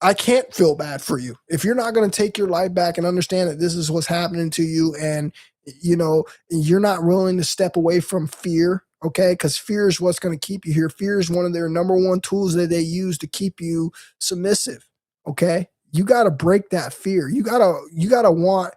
I can't feel bad for you. If you're not going to take your life back and understand that this is what's happening to you, and you're not willing to step away from fear, okay? Because fear is what's going to keep you here. Fear is one of their number one tools that they use to keep you submissive, okay? You got to break that fear. You got to want,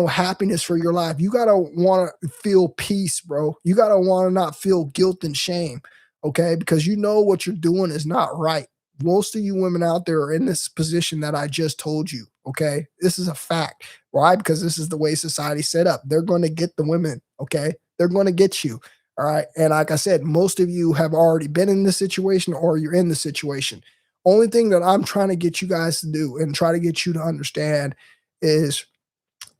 happiness for your life. You got to want to feel peace, bro. You got to want to not feel guilt and shame, okay? Because you know what you're doing is not right. Most of you women out there are in this position that I just told you, okay? This is a fact. Why? Because this is the way society's set up. They're going to get the women, okay? They're going to get you, all right? And like I said, most of you have already been in this situation or you're in the situation, Only thing that I'm trying to get you guys to do and try to get you to understand is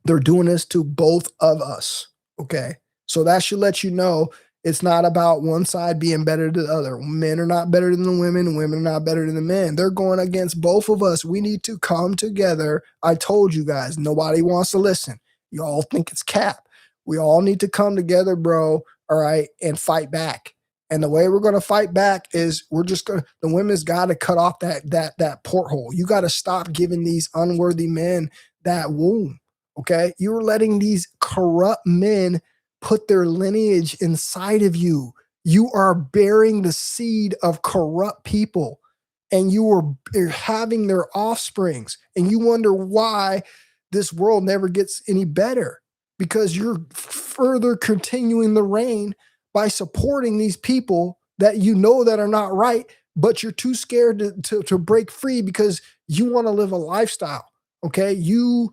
they're doing this to both of us. Okay. So that should let you know it's not about one side being better than the other. Men are not better than the women. Women are not better than the men. They're going against both of us. We need to come together. I told you guys, nobody wants to listen. You all think it's cap. We all need to come together, bro. All right. And fight back. And the way we're going to fight back is we're just going to, the women's got to cut off that porthole. You got to stop giving these unworthy men that womb. Okay. You're letting these corrupt men put their lineage inside of you. You are bearing the seed of corrupt people and you're having their offsprings. And you wonder why this world never gets any better, because you're further continuing the reign by supporting these people that you know that are not right, but you're too scared to break free because you want to live a lifestyle. Okay. You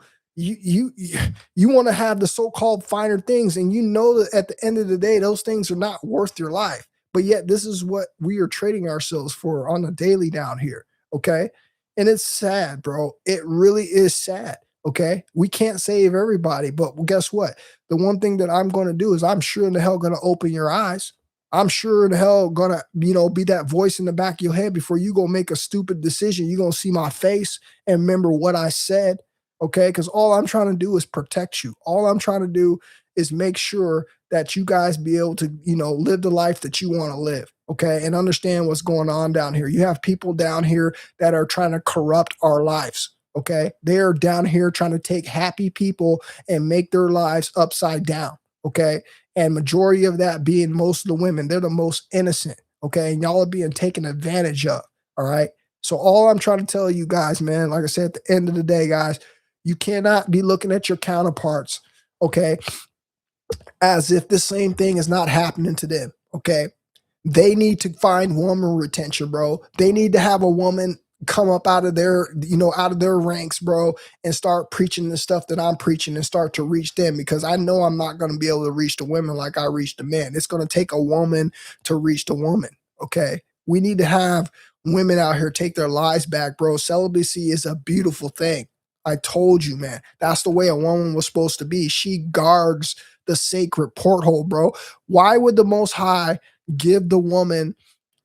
want to have the so-called finer things, and you know that at the end of the day, those things are not worth your life. But yet this is what we are trading ourselves for on a daily down here. Okay. And it's sad, bro. It really is sad. Okay. We can't save everybody, but guess what? The one thing that I'm going to do is I'm sure in the hell going to open your eyes. I'm sure in the hell going to, be that voice in the back of your head before you go make a stupid decision. You're going to see my face and remember what I said. Okay. Because all I'm trying to do is protect you. All I'm trying to do is make sure that you guys be able to, live the life that you want to live. Okay. And understand what's going on down here. You have people down here that are trying to corrupt our lives. Okay. They're down here trying to take happy people and make their lives upside down. Okay. And majority of that being most of the women, they're the most innocent. Okay. And y'all are being taken advantage of. All right. So all I'm trying to tell you guys, man, like I said, at the end of the day, guys, you cannot be looking at your counterparts, okay, as if the same thing is not happening to them, okay? They need to find woman retention, bro. They need to have a woman come up out of their, out of their ranks, bro, and start preaching the stuff that I'm preaching and start to reach them, because I know I'm not going to be able to reach the women like I reach the men. It's going to take a woman to reach the woman, okay? We need to have women out here take their lives back, bro. Celibacy is a beautiful thing. I told you, man. That's the way a woman was supposed to be. She guards the sacred porthole, bro. Why would the Most High give the woman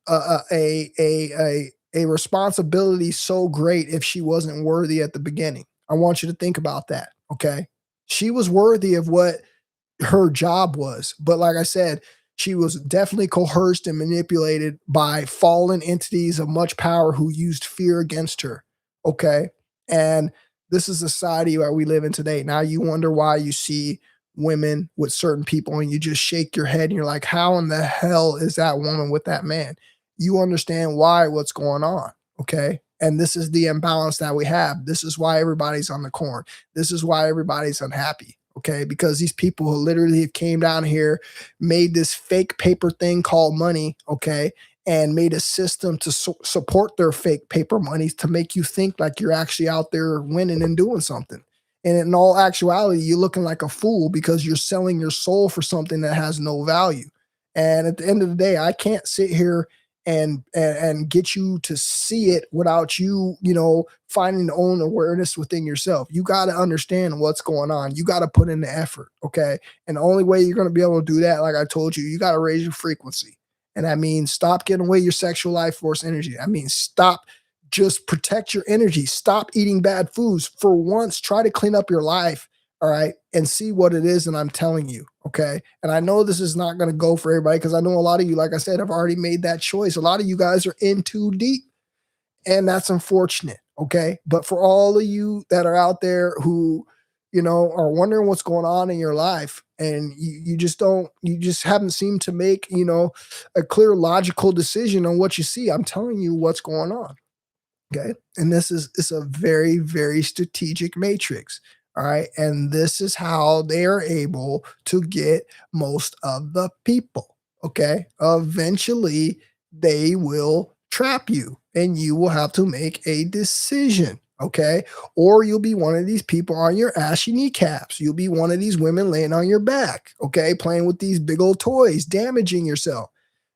a responsibility so great if she wasn't worthy at the beginning? I want you to think about that, okay? She was worthy of what her job was. But like I said, she was definitely coerced and manipulated by fallen entities of much power who used fear against her, okay? And this is the society that we live in today. Now you wonder why you see women with certain people and you just shake your head and you're like, how in the hell is that woman with that man? You understand what's going on, okay? And this is the imbalance that we have. This is why everybody's on the corn. This is why everybody's unhappy, okay? Because these people who literally came down here, made this fake paper thing called money, okay? And made a system to support their fake paper monies to make you think like you're actually out there winning and doing something. And in all actuality, you're looking like a fool because you're selling your soul for something that has no value. And at the end of the day, I can't sit here and get you to see it without you, finding your own awareness within yourself. You got to understand what's going on. You got to put in the effort. Okay. And the only way you're going to be able to do that, like I told you, you got to raise your frequency. And that means stop getting away your sexual life force energy. I mean, just protect your energy. Stop eating bad foods. For once, try to clean up your life, all right, and see what it is that I'm telling you, okay? And I know this is not going to go for everybody because I know a lot of you, like I said, have already made that choice. A lot of you guys are in too deep, and that's unfortunate, okay? But for all of you that are out there who, are wondering what's going on in your life, and you just haven't seemed to make, a clear logical decision on what you see. I'm telling you what's going on. Okay. And it's a very, very strategic matrix. All right. And this is how they are able to get most of the people. Okay. Eventually they will trap you and you will have to make a decision. Okay. Or you'll be one of these people on your ashy kneecaps. You'll be one of these women laying on your back. Okay. Playing with these big old toys, damaging yourself,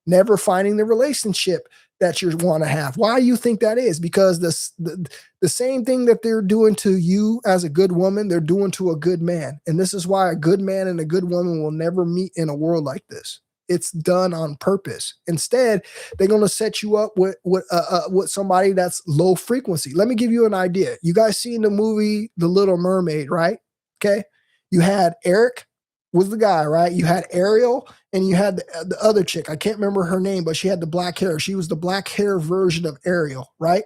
never finding the relationship that you want to have. Why you think that is? Because the same thing that they're doing to you as a good woman, they're doing to a good man. And this is why a good man and a good woman will never meet in a world like this. It's done on purpose. Instead, they're going to set you up with somebody that's low frequency. Let me give you an idea. You guys seen the movie The Little Mermaid, right? Okay. You had Eric was the guy, right? You had Ariel and you had the other chick. I can't remember her name, but she had the black hair. She was the black hair version of Ariel, right?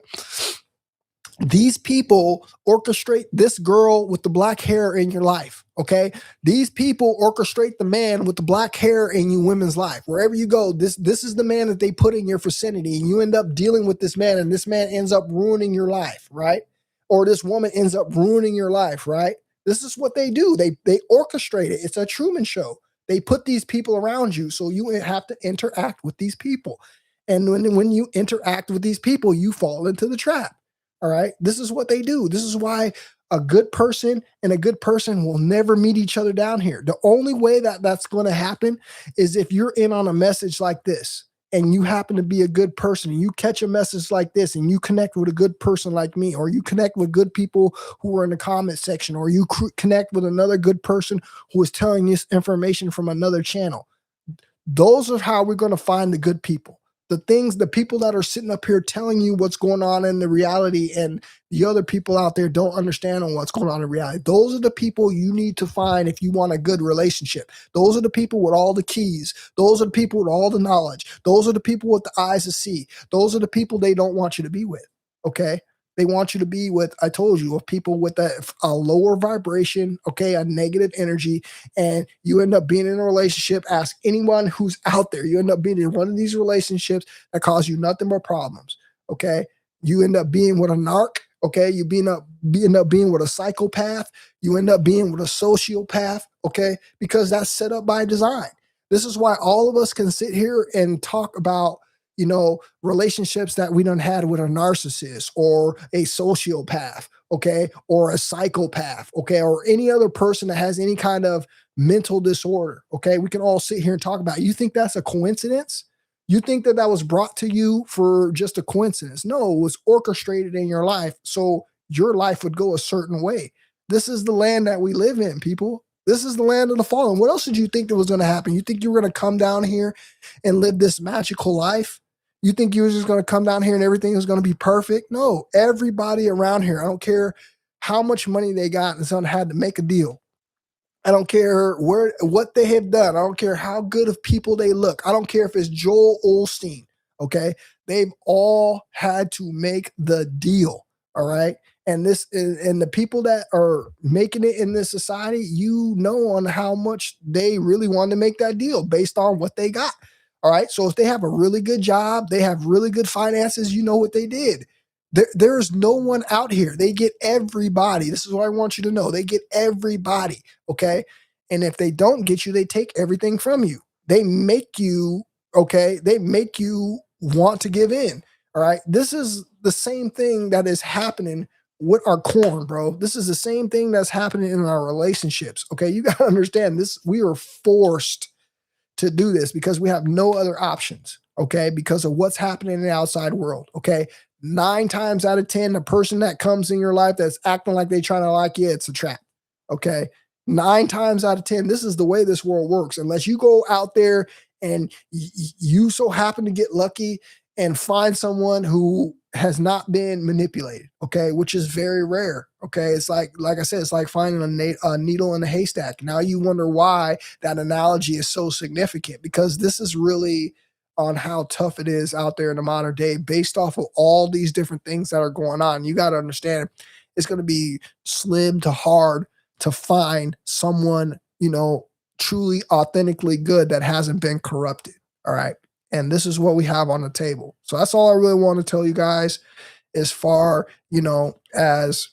These people orchestrate this girl with the black hair in your life, okay? These people orchestrate the man with the black hair in you women's life. Wherever you go, this is the man that they put in your vicinity, and you end up dealing with this man, and this man ends up ruining your life, right? Or this woman ends up ruining your life, right? This is what they do. They orchestrate it. It's a Truman Show. They put these people around you, so you have to interact with these people. And when you interact with these people, you fall into the trap. All right. This is what they do. This is why a good person and a good person will never meet each other down here. The only way that that's going to happen is if you're in on a message like this and you happen to be a good person and you catch a message like this and you connect with a good person like me, or you connect with good people who are in the comment section, or you connect with another good person who is telling you information from another channel. Those are how we're going to find the good people. The people that are sitting up here telling you what's going on in the reality, and the other people out there don't understand on what's going on in reality. Those are the people you need to find if you want a good relationship. Those are the people with all the keys. Those are the people with all the knowledge. Those are the people with the eyes to see. Those are the people they don't want you to be with. Okay. They want you to be with, I told you, with people with a lower vibration, okay, a negative energy, and you end up being in a relationship. Ask anyone who's out there. You end up being in one of these relationships that cause you nothing but problems, okay? You end up being with a narc, okay? You end up being with a psychopath. You end up being with a sociopath, okay? Because that's set up by design. This is why all of us can sit here and talk about, you know, relationships that we done had with a narcissist or a sociopath, okay, or a psychopath, okay, or any other person that has any kind of mental disorder, okay? We can all sit here and talk about it. You think that's a coincidence? You think that that was brought to you for just a coincidence? No, it was orchestrated in your life so your life would go a certain way. This is the land that we live in, people. This is the land of the fallen. What else did you think that was going to happen? You think you were going to come down here and live this magical life? You think you were just going to come down here and everything is going to be perfect? No, everybody around here, I don't care how much money they got, and someone had to make a deal. I don't care what they have done. I don't care how good of people they look. I don't care if it's Joel Osteen, okay? They've all had to make the deal, all right? And the people that are making it in this society, you know on how much they really want to make that deal based on what they got. All right. So if they have a really good job, they have really good finances, you know what they did. There's no one out here. They get everybody. This is what I want you to know. They get everybody. Okay. And if they don't get you, they take everything from you. They make you, okay. They make you want to give in. All right. This is the same thing that is happening with our corn, bro. This is the same thing that's happening in our relationships. Okay. You got to understand this. We are forced to do this because we have no other options, okay? Because of what's happening in the outside world, okay? 9 times out of 10, the person that comes in your life that's acting like they trying to like you, it's a trap, okay? 9 times out of 10, this is the way this world works. Unless you go out there and you so happen to get lucky and find someone who has not been manipulated, okay, which is very rare, okay? It's like I said, it's like finding a needle in a haystack. Now you wonder why that analogy is so significant, because this is really on how tough it is out there in the modern day based off of all these different things that are going on. You got to understand it's going to be slim to hard to find someone, you know, truly authentically good that hasn't been corrupted, all right? And this is what we have on the table. So that's all I really want to tell you guys as far, you know, as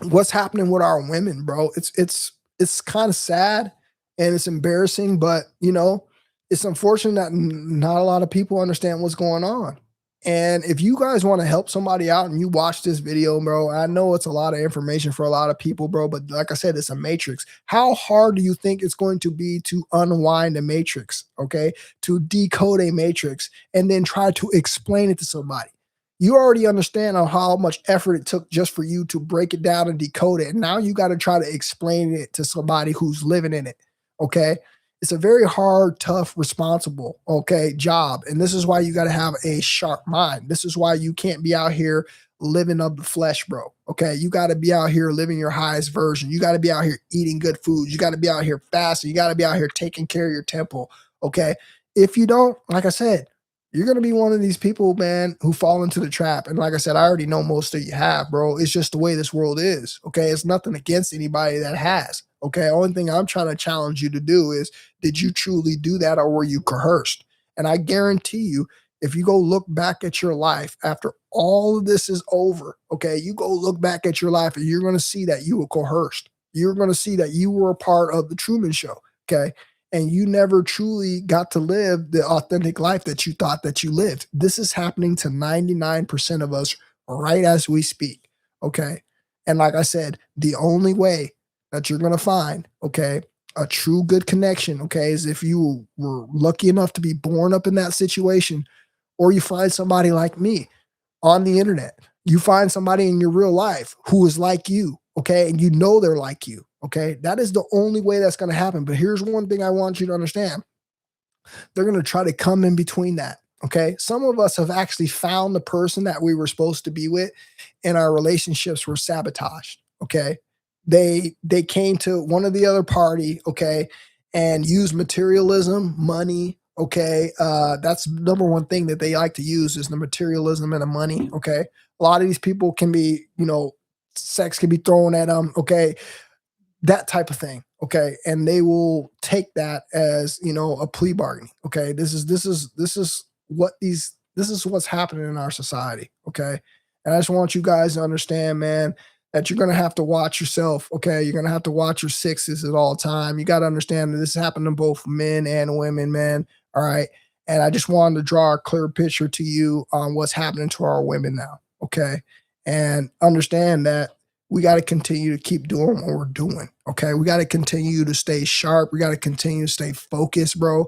what's happening with our women, bro. It's kind of sad and it's embarrassing, but you know, it's unfortunate that not a lot of people understand what's going on. And if you guys want to help somebody out and you watch this video, bro, I know it's a lot of information for a lot of people, bro, but like I said, it's a matrix. How hard do you think it's going to be to unwind a matrix, okay? To decode a matrix and then try to explain it to somebody? You already understand on how much effort it took just for you to break it down and decode it. And now you got to try to explain it to somebody who's living in it, okay? It's a very hard, tough, responsible, okay, job. And this is why you got to have a sharp mind. This is why you can't be out here living of the flesh, bro. Okay. You got to be out here living your highest version. You got to be out here eating good food. You got to be out here fasting. You got to be out here taking care of your temple. Okay. If you don't, like I said, you're going to be one of these people, man, who fall into the trap. And like I said, I already know most of you have, bro. It's just the way this world is. Okay. It's nothing against anybody that has. Okay. Only thing I'm trying to challenge you to do is, did you truly do that or were you coerced? And I guarantee you, if you go look back at your life after all of this is over, okay, you go look back at your life and you're going to see that you were coerced. You're going to see that you were a part of the Truman Show. Okay. And you never truly got to live the authentic life that you thought that you lived. This is happening to 99% of us right as we speak. Okay. And like I said, the only way that you're going to find, okay, a true good connection, okay, is if you were lucky enough to be born up in that situation, or you find somebody like me on the internet. You find somebody in your real life who is like you, okay, and you know they're like you, okay. That is the only way that's going to happen. But here's one thing I want you to understand. They're going to try to come in between that, okay. Some of us have actually found the person that we were supposed to be with, and our relationships were sabotaged, okay. They came to one or the other party, okay, and used materialism, money, okay. That's number one thing that they like to use is the materialism and the money, okay. A lot of these people can be, sex can be thrown at them, okay, that type of thing, okay, and they will take that as a plea bargain, okay. This is what's happening in our society, okay. And I just want you guys to understand, man, that you're going to have to watch yourself, okay? You're going to have to watch your sixes at all time. You got to understand that this is happening to both men and women, man, all right? And I just wanted to draw a clear picture to you on what's happening to our women now, okay? And understand that we got to continue to keep doing what we're doing, okay? We got to continue to stay sharp. We got to continue to stay focused, bro,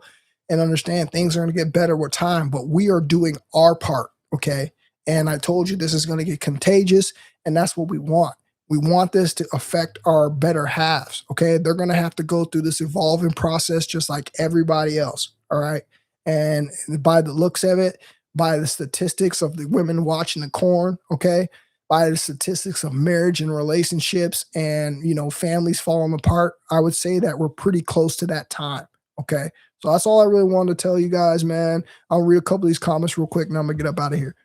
and understand things are going to get better with time, but we are doing our part, okay? And I told you this is going to get contagious, and that's what we want. We want this to affect our better halves, okay? They're going to have to go through this evolving process just like everybody else, all right? And by the looks of it, by the statistics of the women watching the corn, okay? By the statistics of marriage and relationships and, families falling apart, I would say that we're pretty close to that time, okay? So that's all I really wanted to tell you guys, man. I'll read a couple of these comments real quick, and I'm going to get up out of here.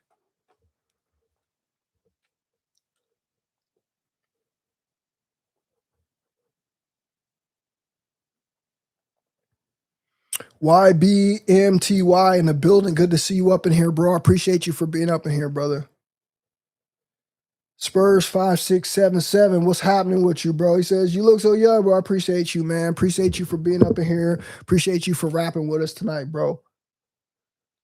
YBMTY in the building. Good to see you up in here, bro. I appreciate you for being up in here, brother. Spurs 5677. What's happening with you, bro? He says, you look so young, bro. I appreciate you, man. Appreciate you for being up in here. Appreciate you for rapping with us tonight, bro.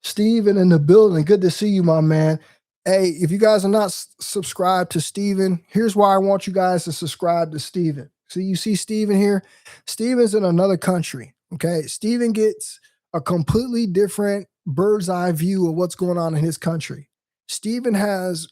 Steven in the building. Good to see you, my man. Hey, if you guys are not subscribed to Steven, here's why I want you guys to subscribe to Steven. So you see Steven here? Steven's in another country. Okay. Steven gets a completely different bird's eye view of what's going on in his country. Steven has,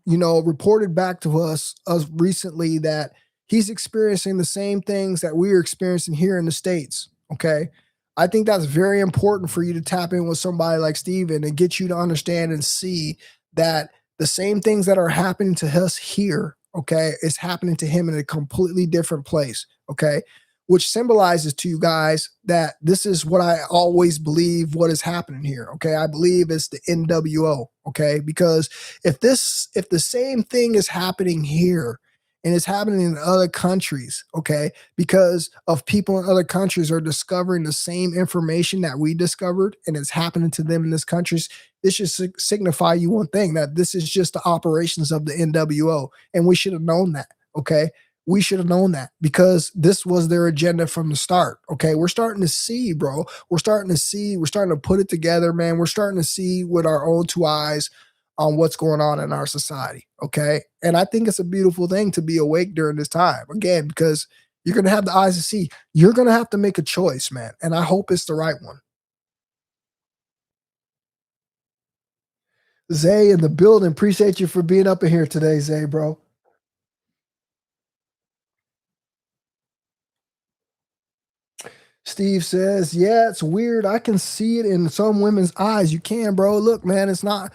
reported back to us recently that he's experiencing the same things that we're experiencing here in the States. Okay. I think that's very important for you to tap in with somebody like Steven and get you to understand and see that the same things that are happening to us here, okay, is happening to him in a completely different place, okay, which symbolizes to you guys that this is what I always believe what is happening here, okay. I believe it's the NWO, okay, because if the same thing is happening here and it's happening in other countries, okay, because of people in other countries are discovering the same information that we discovered and it's happening to them in this countries, this should signify you one thing, that this is just the operations of the NWO, and we should have known that, okay? we should have known that because this was their agenda from the start. Okay. We're starting to see, bro. We're starting to see, we're starting to put it together, man. We're starting to see with our own two eyes on what's going on in our society. Okay. And I think it's a beautiful thing to be awake during this time again, because you're going to have the eyes to see. You're going to have to make a choice, man. And I hope it's the right one. Zay in the building. Appreciate you for being up in here today, Zay, bro. Steve says, yeah, it's weird. I can see it in some women's eyes. You can, bro. Look, man, it's not.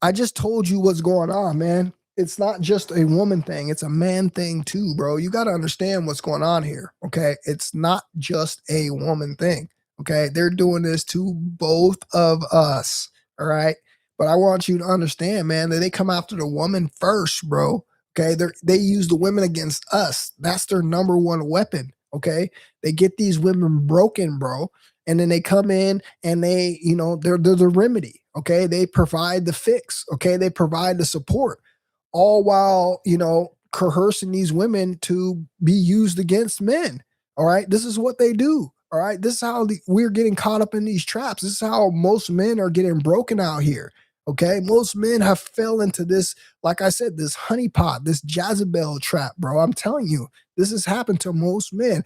I just told you what's going on, man. It's not just a woman thing, it's a man thing too, bro. You got to understand what's going on here. Okay. It's not just a woman thing. Okay. They're doing this to both of us. All right. But I want you to understand, man, that they come after the woman first, bro. Okay. They use the women against us. That's their number one weapon. Okay. They get these women broken, bro. And then they come in and they, they're the remedy. Okay. They provide the fix. Okay. They provide the support, all while, coercing these women to be used against men. All right. This is what they do. All right. This is how we're getting caught up in these traps. This is how most men are getting broken out here. Okay. Most men have fell into this, like I said, this honeypot, this Jezebel trap, bro. I'm telling you, this has happened to most men.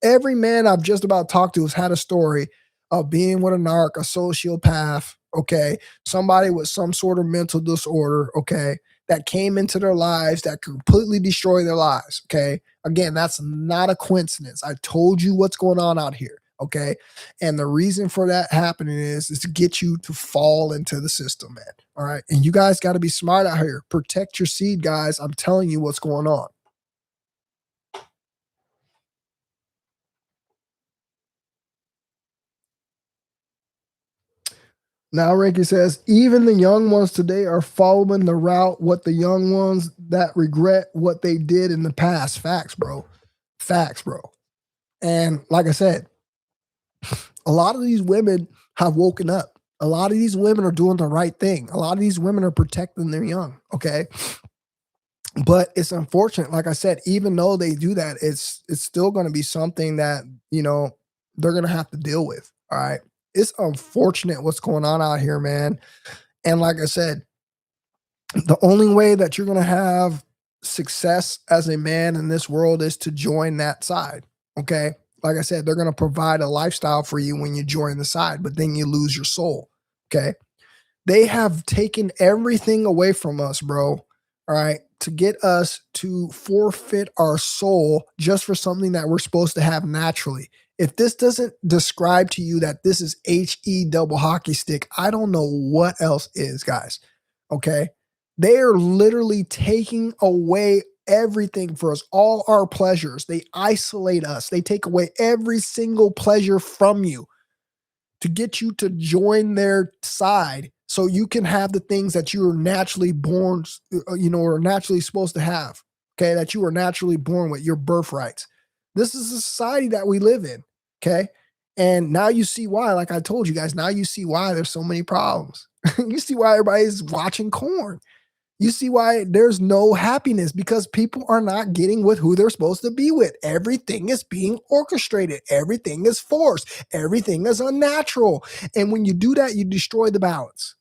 Every man I've just about talked to has had a story of being with a narc, a sociopath, okay, somebody with some sort of mental disorder, okay, that came into their lives that completely destroyed their lives, okay? Again, that's not a coincidence. I told you what's going on out here, okay? And the reason for that happening is to get you to fall into the system, man, all right? And you guys got to be smart out here. Protect your seed, guys. I'm telling you what's going on. Now, Ricky says, even the young ones today are following the route, what the young ones that regret what they did in the past. Facts, bro. Facts, bro. And like I said, a lot of these women have woken up. A lot of these women are doing the right thing. A lot of these women are protecting their young. Okay. But it's unfortunate. Like I said, even though they do that, it's still going to be something that, they're going to have to deal with. All right. It's unfortunate what's going on out here, man. And like I said, the only way that you're going to have success as a man in this world is to join that side. Okay. Like I said, they're going to provide a lifestyle for you when you join the side, but then you lose your soul. Okay. They have taken everything away from us, bro. All right. To get us to forfeit our soul just for something that we're supposed to have naturally. If this doesn't describe to you that this is HE double hockey stick, I don't know what else is, guys. Okay. They are literally taking away everything for us, all our pleasures. They isolate us. They take away every single pleasure from you to get you to join their side so you can have the things that you are naturally born, or naturally supposed to have. Okay. That you are naturally born with, your birthrights. This is the society that we live in. Okay. And now you see why, like I told you guys, now you see why there's so many problems. You see why everybody's watching corn. You see why there's no happiness, because people are not getting with who they're supposed to be with. Everything is being orchestrated. Everything is forced. Everything is unnatural. And when you do that, you destroy the balance.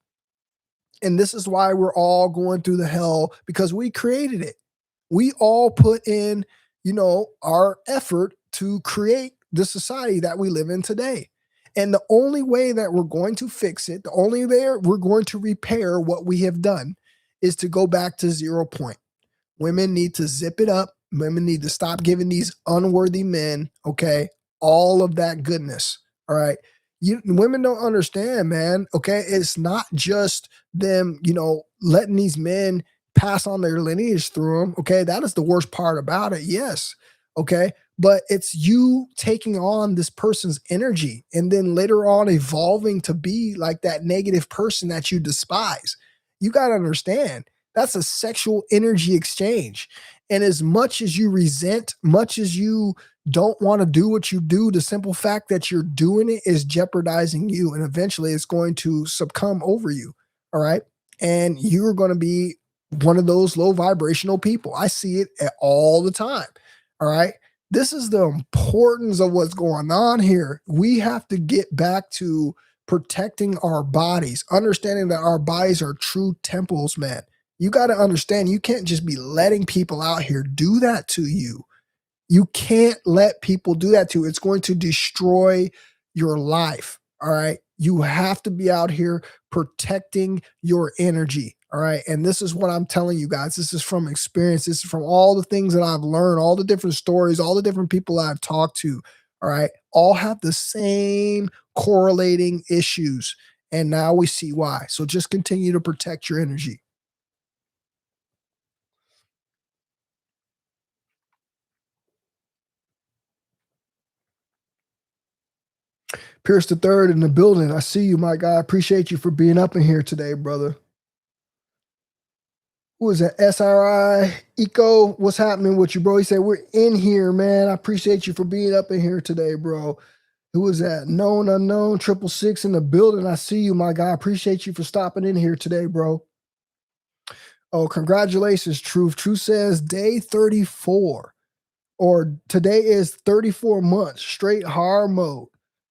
And this is why we're all going through the hell, because we created it. We all put in, our effort to create the society that we live in today. And the only way that we're going to fix it, the only way we're going to repair what we have done is to go back to 0 point. Women need to zip it up. Women need to stop giving these unworthy men, okay, all of that goodness. All right. Women don't understand, man. Okay. It's not just them, letting these men pass on their lineage through them. Okay. That is the worst part about it. Yes. Okay. But it's you taking on this person's energy and then later on evolving to be like that negative person that you despise. You got to understand that's a sexual energy exchange. And as much as you resent, much as you don't want to do what you do, the simple fact that you're doing it is jeopardizing you. And eventually it's going to succumb over you. All right. And you're going to be one of those low vibrational people. I see it all the time. All right. This is the importance of what's going on here. We have to get back to protecting our bodies, understanding that our bodies are true temples, man. You got to understand, you can't just be letting people out here do that to you. You can't let people do that to you. It's going to destroy your life. All right. You have to be out here protecting your energy. All right. And this is what I'm telling you guys. This is from experience. This is from all the things that I've learned, all the different stories, all the different people I've talked to. All right. All have the same correlating issues. And now we see why. So just continue to protect your energy. Pierce the Third in the building. I see you, my guy. I appreciate you for being up in here today, brother. Who is that? SRI Eco. What's happening with you, bro? He said, we're in here, man. I appreciate you for being up in here today, bro. Who is that? Known Unknown 666 in the building. I see you, my guy. I appreciate you for stopping in here today, bro. Oh, congratulations, Truth. Truth says day 34. Or today is 34 months straight hard mode.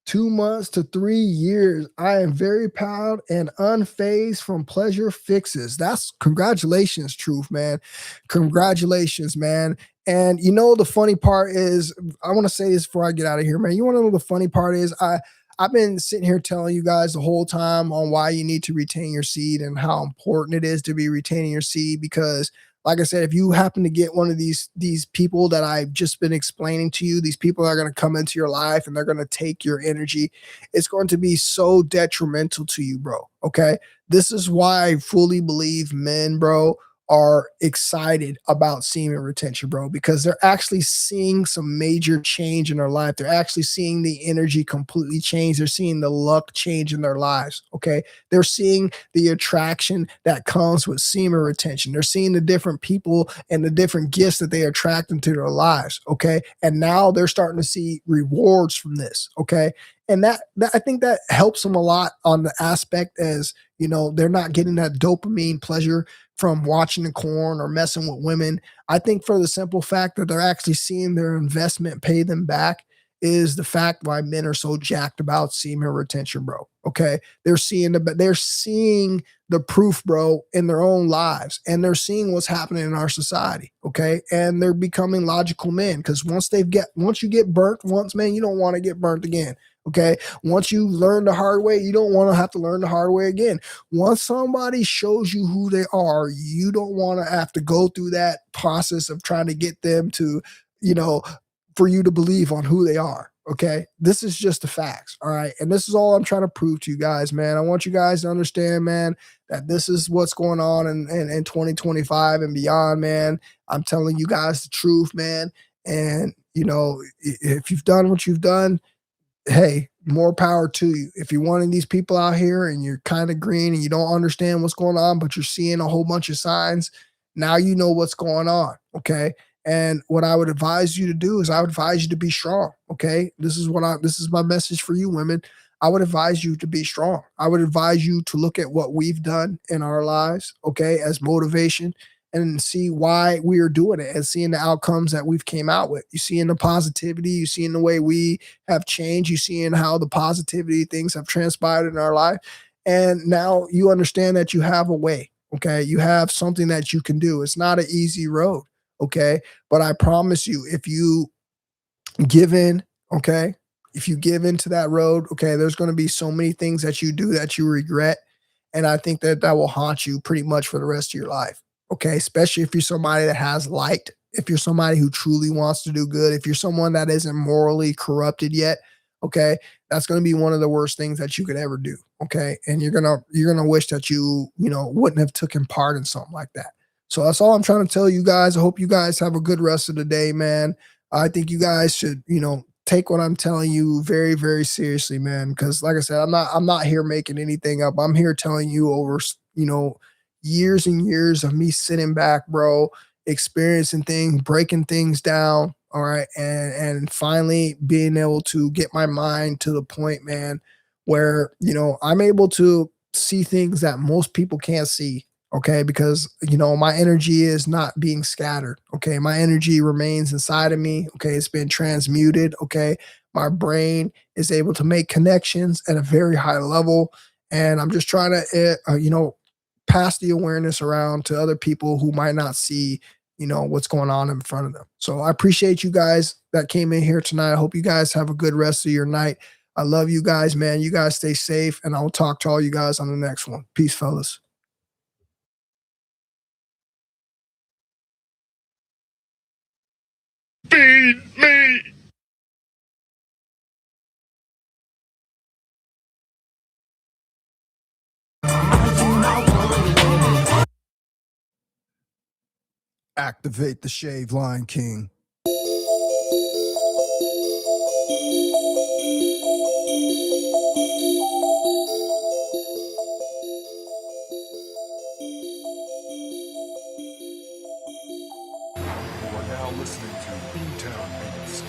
2 months to 3 years. I am very proud and unfazed from pleasure fixes. That's congratulations, Truth, man. Congratulations, man. And you know the funny part is, I want to say this before I get out of here, man. You want to know the funny part is, I've been sitting here telling you guys the whole time on why you need to retain your seed and how important it is to be retaining your seed, because like I said, if you happen to get one of these people that I've just been explaining to you, these people are going to come into your life and they're going to take your energy. It's going to be so detrimental to you, bro. Okay. This is why I fully believe men, bro, are excited about semen retention, bro, because they're actually seeing some major change in their life. They're actually seeing the energy completely change. They're seeing the luck change in their lives. Okay. They're seeing the attraction that comes with semen retention. They're seeing the different people and the different gifts that they attract into their lives. Okay. And now they're starting to see rewards from this. Okay. And that I think that helps them a lot on the aspect as, you know, they're not getting that dopamine pleasure from watching the corn or messing with women. I think for the simple fact that they're actually seeing their investment pay them back is the fact why men are so jacked about semen retention, bro. Okay. They're seeing the proof, bro, in their own lives, and they're seeing what's happening in our society. Okay. And they're becoming logical men, because once you get burnt once, man, you don't want to get burnt again. Okay. Once you learn the hard way, you don't want to have to learn the hard way again. Once somebody shows you who they are, you don't want to have to go through that process of trying to get them to, you know, for you to believe on who they are. Okay. This is just the facts. All right. And this is all I'm trying to prove to you guys, man. I want you guys to understand, man, that this is what's going on in 2025 and beyond, man. I'm telling you guys the truth, man. And, you know, if you've done what you've done, hey, more power to you. If you're one of these people out here and you're kind of green and you don't understand what's going on, but you're seeing a whole bunch of signs, now you know what's going on. Okay. And what I would advise you to do is I would advise you to be strong. Okay. This is my message for you women. I would advise you to be strong. I would advise you to look at what we've done in our lives, okay, as motivation, and see why we are doing it and seeing the outcomes that we've came out with. You see in the positivity, you see in the way we have changed, you see in how the positivity things have transpired in our life. And now you understand that you have a way. Okay. You have something that you can do. It's not an easy road. Okay. But I promise you, if you give in, okay, if you give into that road, okay, there's going to be so many things that you do that you regret. And I think that that will haunt you pretty much for the rest of your life. Okay. Especially if you're somebody that has light, if you're somebody who truly wants to do good, if you're someone that isn't morally corrupted yet, okay, that's going to be one of the worst things that you could ever do. Okay. And you're going to wish that you wouldn't have taken part in something like that. So that's all I'm trying to tell you guys. I hope you guys have a good rest of the day, man. I think you guys should, take what I'm telling you very, very seriously, man. Because like I said, I'm not here making anything up. I'm here telling you over, years and years of me sitting back, bro, experiencing things, breaking things down. All right. And finally being able to get my mind to the point, man, where, I'm able to see things that most people can't see. Okay, because you know my energy is not being scattered. Okay, my energy remains inside of me. Okay, it's been transmuted. Okay, my brain is able to make connections at a very high level, and I'm just trying to pass the awareness around to other people who might not see what's going on in front of them. So I appreciate you guys that came in here tonight. I hope you guys have a good rest of your night. I love you guys, man. You guys stay safe, and I'll talk to all you guys on the next one. Peace, fellas. Feed me! Activate the TheShavedLionKing. You are now listening to Boomtown Beats.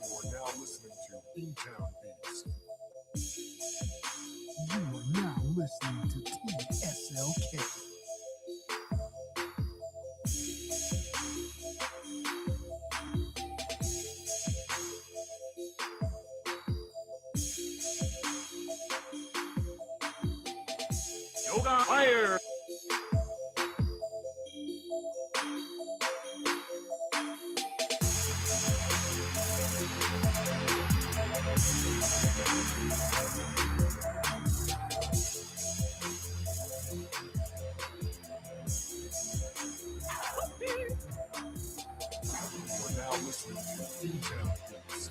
You are now listening to Boomtown Beats. You are now listening to TSLK. Yoga Fire! You are now listening to Boomtown Beats.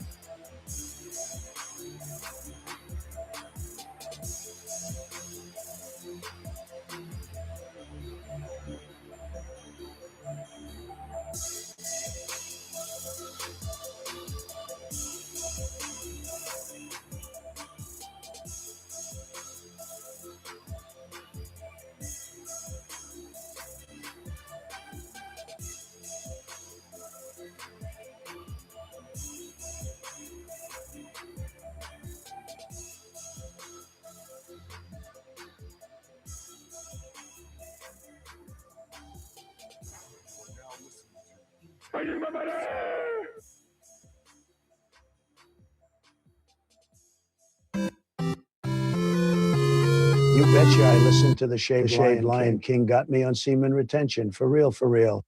You betcha I listened to the Shaved Lion King. Got me on semen retention. For real, for real.